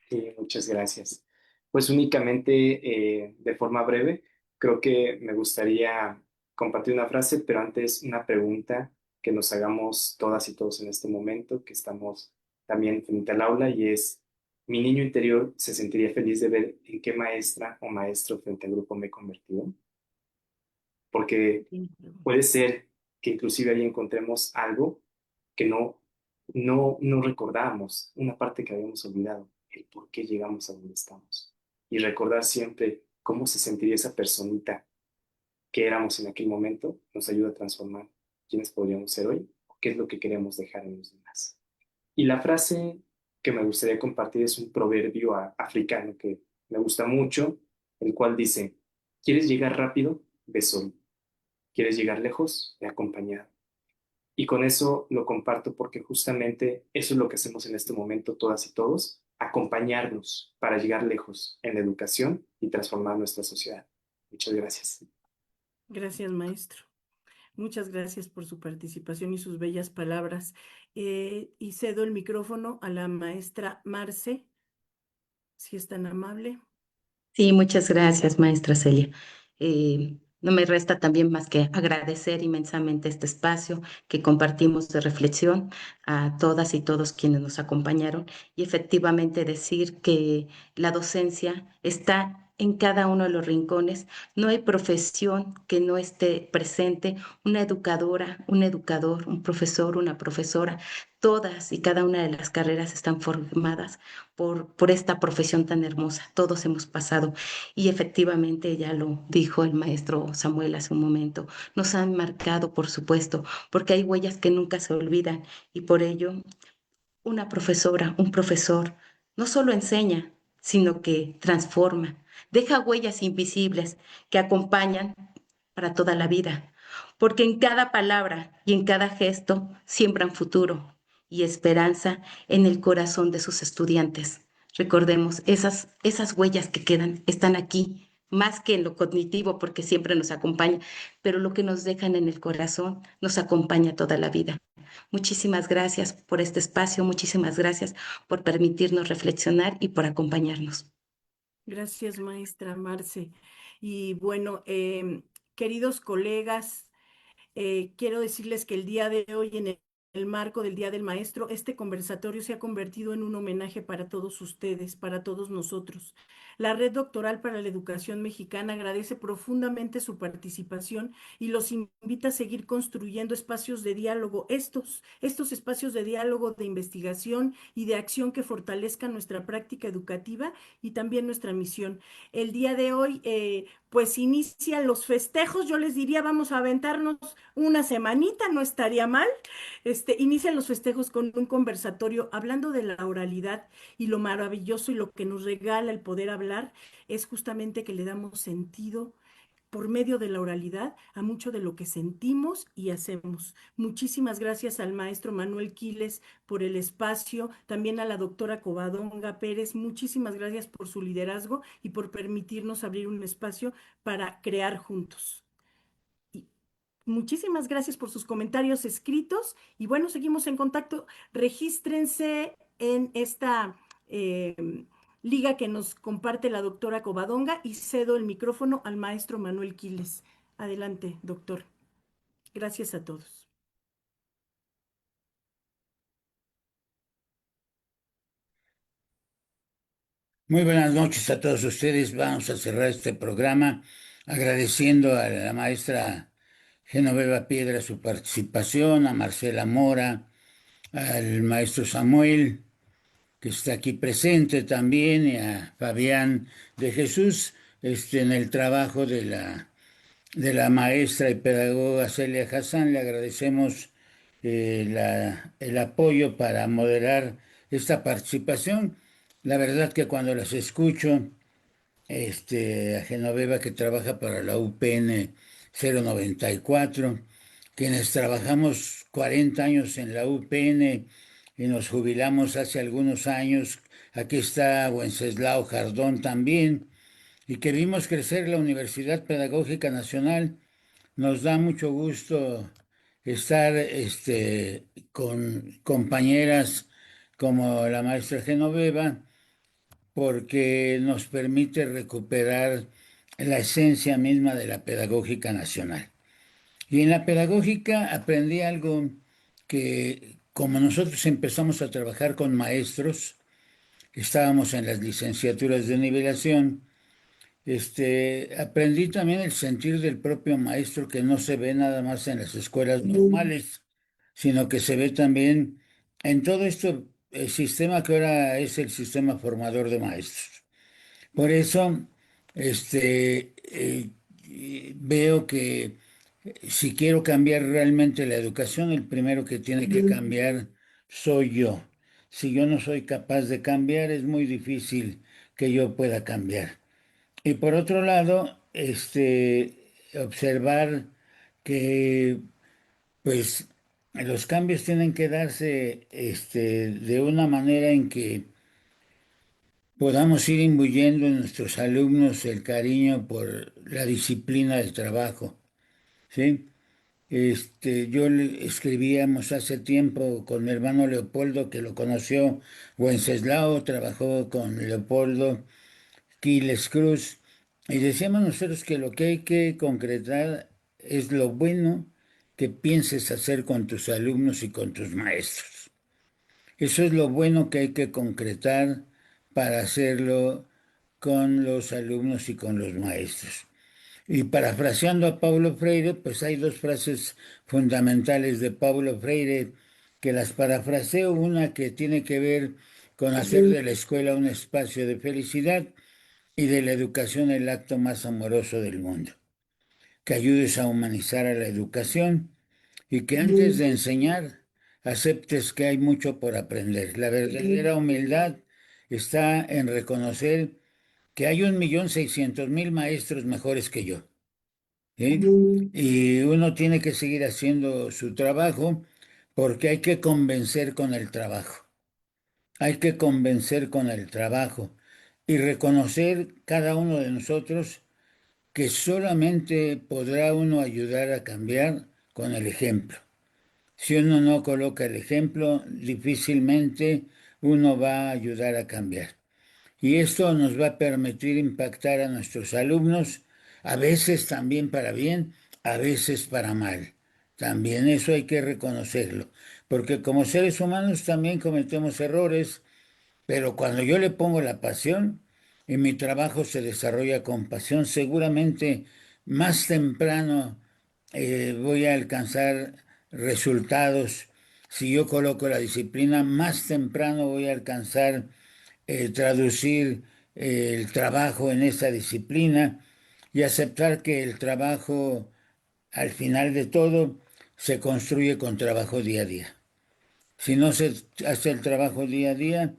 Sí, muchas gracias. Pues únicamente de forma breve, creo que me gustaría compartir una frase, pero antes una pregunta que nos hagamos todas y todos en este momento, que estamos también frente al aula, y es, ¿mi niño interior se sentiría feliz de ver en qué maestra o maestro frente al grupo me he convertido? Porque puede ser que inclusive ahí encontremos algo que no recordábamos, una parte que habíamos olvidado, el por qué llegamos a donde estamos. Y recordar siempre cómo se sentiría esa personita que éramos en aquel momento, nos ayuda a transformar quiénes podríamos ser hoy o qué es lo que queremos dejar en los demás. Y la frase que me gustaría compartir es un proverbio africano que me gusta mucho, el cual dice, ¿quieres llegar rápido? Ve solo. ¿Quieres llegar lejos? Ve acompañado. Y con eso lo comparto porque justamente eso es lo que hacemos en este momento todas y todos, acompañarnos para llegar lejos en la educación y transformar nuestra sociedad. Muchas gracias. Gracias, maestro. Muchas gracias por su participación y sus bellas palabras. Y cedo el micrófono a la maestra Marce, si es tan amable. Sí, muchas gracias, maestra Celia. No me resta también más que agradecer inmensamente este espacio que compartimos de reflexión a todas y todos quienes nos acompañaron y efectivamente decir que la docencia está en cada uno de los rincones. No hay profesión que no esté presente, una educadora, un educador, un profesor, una profesora. Todas y cada una de las carreras están formadas por esta profesión tan hermosa. Todos hemos pasado y efectivamente, ya lo dijo el maestro Samuel hace un momento, nos han marcado, por supuesto, porque hay huellas que nunca se olvidan y por ello una profesora, un profesor, no solo enseña, sino que transforma, deja huellas invisibles que acompañan para toda la vida, porque en cada palabra y en cada gesto siembran futuro y esperanza en el corazón de sus estudiantes. Recordemos, esas huellas que quedan están aquí, más que en lo cognitivo, porque siempre nos acompaña, pero lo que nos dejan en el corazón nos acompaña toda la vida. Muchísimas gracias por este espacio, muchísimas gracias por permitirnos reflexionar y por acompañarnos. Gracias, maestra Marce. Y bueno, queridos colegas, quiero decirles que el día de hoy, en el marco del Día del Maestro, este conversatorio se ha convertido en un homenaje para todos ustedes, para todos nosotros. La Red Doctoral para la Educación Mexicana agradece profundamente su participación y los invita a seguir construyendo espacios de diálogo, estos espacios de diálogo, de investigación y de acción que fortalezcan nuestra práctica educativa y también nuestra misión. El día de hoy, pues inician los festejos, yo les diría, vamos a aventarnos una semanita, no estaría mal. Inician los festejos con un conversatorio hablando de la oralidad y lo maravilloso y lo que nos regala el poder hablar es justamente que le damos sentido por medio de la oralidad a mucho de lo que sentimos y hacemos. Muchísimas gracias al maestro Manuel Quiles por el espacio, también a la doctora Covadonga Pérez, muchísimas gracias por su liderazgo y por permitirnos abrir un espacio para crear juntos. Y muchísimas gracias por sus comentarios escritos y bueno, seguimos en contacto. Regístrense en esta liga que nos comparte la doctora Covadonga y cedo el micrófono al maestro Manuel Quiles. Adelante, doctor. Gracias a todos. Muy buenas noches a todos ustedes. Vamos a cerrar este programa agradeciendo a la maestra Genoveva Piedra su participación, a Marcela Mora, al maestro Samuel, que está aquí presente también, y a Fabián de Jesús, en el trabajo de la maestra y pedagoga Celia Hassan. Le agradecemos el apoyo para moderar esta participación. La verdad que cuando las escucho, a Genoveva, que trabaja para la UPN 094, quienes trabajamos 40 años en la UPN y nos jubilamos hace algunos años. Aquí está Wenceslao Jardón también, y que vimos crecer la Universidad Pedagógica Nacional. Nos da mucho gusto estar con compañeras como la maestra Genoveva, porque nos permite recuperar la esencia misma de la pedagógica nacional. Y en la pedagógica aprendí algo que, como nosotros empezamos a trabajar con maestros, estábamos en las licenciaturas de nivelación, aprendí también el sentir del propio maestro, que no se ve nada más en las escuelas normales, sino que se ve también en todo esto, el sistema que ahora es el sistema formador de maestros. Por eso, veo que si quiero cambiar realmente la educación, el primero que tiene que cambiar soy yo. Si yo no soy capaz de cambiar, es muy difícil que yo pueda cambiar. Y por otro lado, observar que, pues, los cambios tienen que darse, de una manera en que podamos ir imbuyendo en nuestros alumnos el cariño por la disciplina del trabajo, ¿sí? Escribíamos hace tiempo con mi hermano Leopoldo, que lo conoció Wenceslao, trabajó con Leopoldo Quiles Cruz, y decíamos nosotros que lo que hay que concretar es lo bueno que pienses hacer con tus alumnos y con tus maestros. Eso es lo bueno que hay que concretar para hacerlo con los alumnos y con los maestros. Y parafraseando a Paulo Freire, pues hay dos frases fundamentales de Paulo Freire que las parafraseo. Una que tiene que ver con hacer de la escuela un espacio de felicidad, y de la educación el acto más amoroso del mundo. Que ayudes a humanizar a la educación, y que antes de enseñar aceptes que hay mucho por aprender. La verdadera humildad está en reconocer que hay 1.600.000 maestros mejores que yo, ¿sí? Y uno tiene que seguir haciendo su trabajo, porque hay que convencer con el trabajo. Hay que convencer con el trabajo y reconocer cada uno de nosotros que solamente podrá uno ayudar a cambiar con el ejemplo. Si uno no coloca el ejemplo, difícilmente uno va a ayudar a cambiar. Y esto nos va a permitir impactar a nuestros alumnos, a veces también para bien, a veces para mal. También eso hay que reconocerlo, porque como seres humanos también cometemos errores, pero cuando yo le pongo la pasión y mi trabajo se desarrolla con pasión, seguramente más temprano voy a alcanzar resultados. Si yo coloco la disciplina, más temprano voy a alcanzar traducir el trabajo en esa disciplina, y aceptar que el trabajo, al final de todo, se construye con trabajo día a día. Si no se hace el trabajo día a día,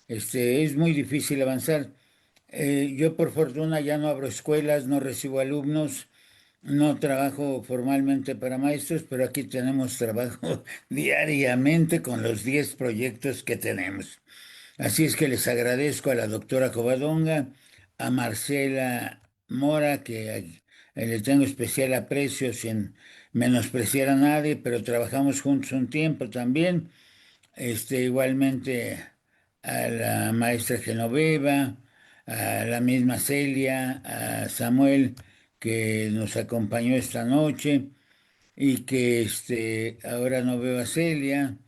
es muy difícil avanzar. Yo por fortuna ya no abro escuelas, no recibo alumnos, no trabajo formalmente para maestros, pero aquí tenemos trabajo diariamente con los 10 proyectos que tenemos. Así es que les agradezco a la doctora Covadonga, a Marcela Mora, que le tengo especial aprecio sin menospreciar a nadie, pero trabajamos juntos un tiempo también. Igualmente a la maestra Genoveva, a la misma Celia, a Samuel, que nos acompañó esta noche, y que ahora no veo a Celia.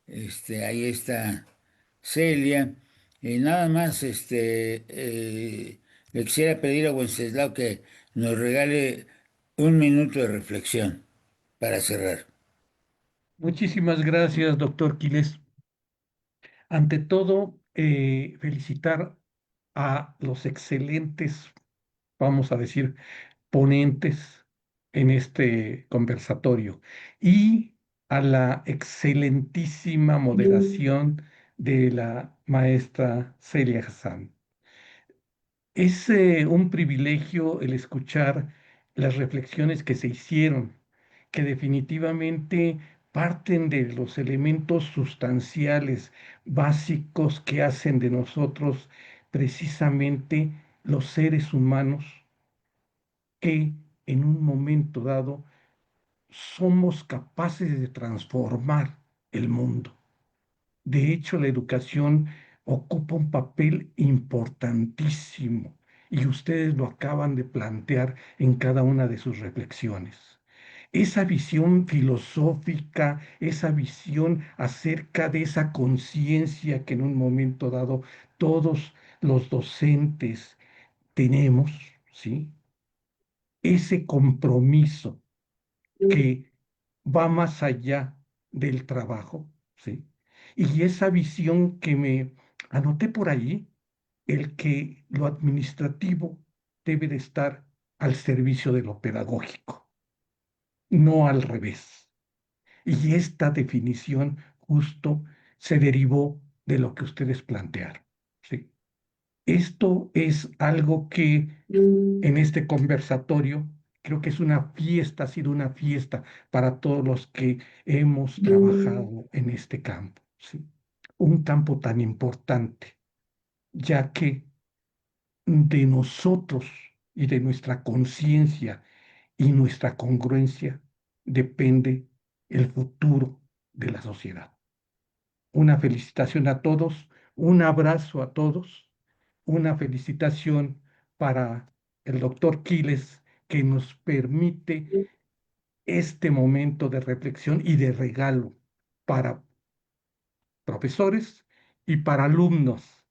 Ahí está Celia, Y nada más, le quisiera pedir a Wenceslao que nos regale un minuto de reflexión para cerrar. Muchísimas gracias, doctor Quiles. Ante todo, felicitar a los excelentes, vamos a decir, ponentes en este conversatorio y a la excelentísima moderación de la maestra Celia Hassan. Es un privilegio el escuchar las reflexiones que se hicieron, que definitivamente parten de los elementos sustanciales, básicos que hacen de nosotros precisamente los seres humanos que en un momento dado somos capaces de transformar el mundo. De hecho, la educación ocupa un papel importantísimo y ustedes lo acaban de plantear en cada una de sus reflexiones. Esa visión filosófica, esa visión acerca de esa conciencia que en un momento dado todos los docentes tenemos, ¿sí? Ese compromiso que va más allá del trabajo, ¿sí? Y esa visión que me anoté por allí, el que lo administrativo debe de estar al servicio de lo pedagógico, no al revés. Y esta definición justo se derivó de lo que ustedes plantearon, ¿sí? Esto es algo que en este conversatorio creo que es una fiesta, ha sido una fiesta para todos los que hemos trabajado en este campo, ¿sí? Un campo tan importante, ya que de nosotros y de nuestra conciencia y nuestra congruencia depende el futuro de la sociedad. Una felicitación a todos, un abrazo a todos, una felicitación para el doctor Quiles que nos permite este momento de reflexión y de regalo para profesores y para alumnos.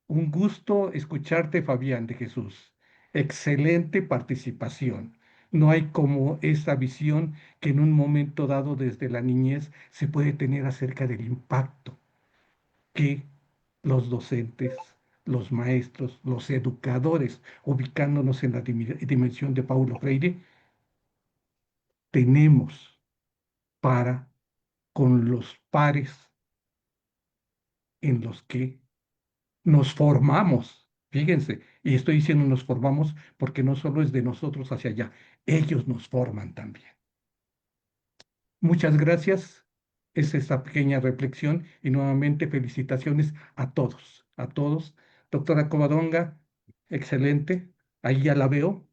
Un gusto escucharte, Fabián de Jesús. Excelente participación. No hay como esa visión que en un momento dado desde la niñez se puede tener acerca del impacto que los docentes, los maestros, los educadores, ubicándonos en la dimensión de Paulo Freire, tenemos para con los pares en los que nos formamos. Fíjense, y estoy diciendo nos formamos porque no solo es de nosotros hacia allá, ellos nos forman también. Muchas gracias. Es esta pequeña reflexión y nuevamente felicitaciones a todos, a todos. Doctora Covadonga, excelente. Ahí ya la veo.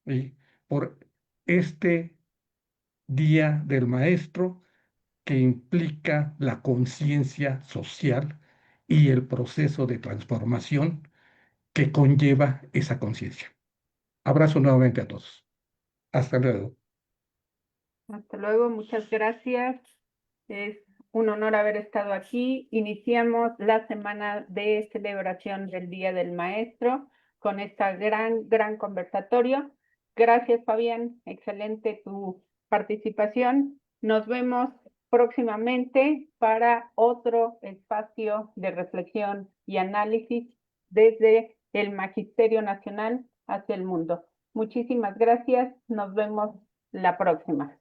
Y por este Día del Maestro que implica la conciencia social y el proceso de transformación que conlleva esa conciencia. Abrazo nuevamente a todos. Hasta luego. Hasta luego, muchas gracias. Es un honor haber estado aquí. Iniciamos la semana de celebración del Día del Maestro con esta gran conversatorio. Gracias, Fabián. Excelente tu participación. Nos vemos próximamente para otro espacio de reflexión y análisis desde el Magisterio Nacional hacia el mundo. Muchísimas gracias. Nos vemos la próxima.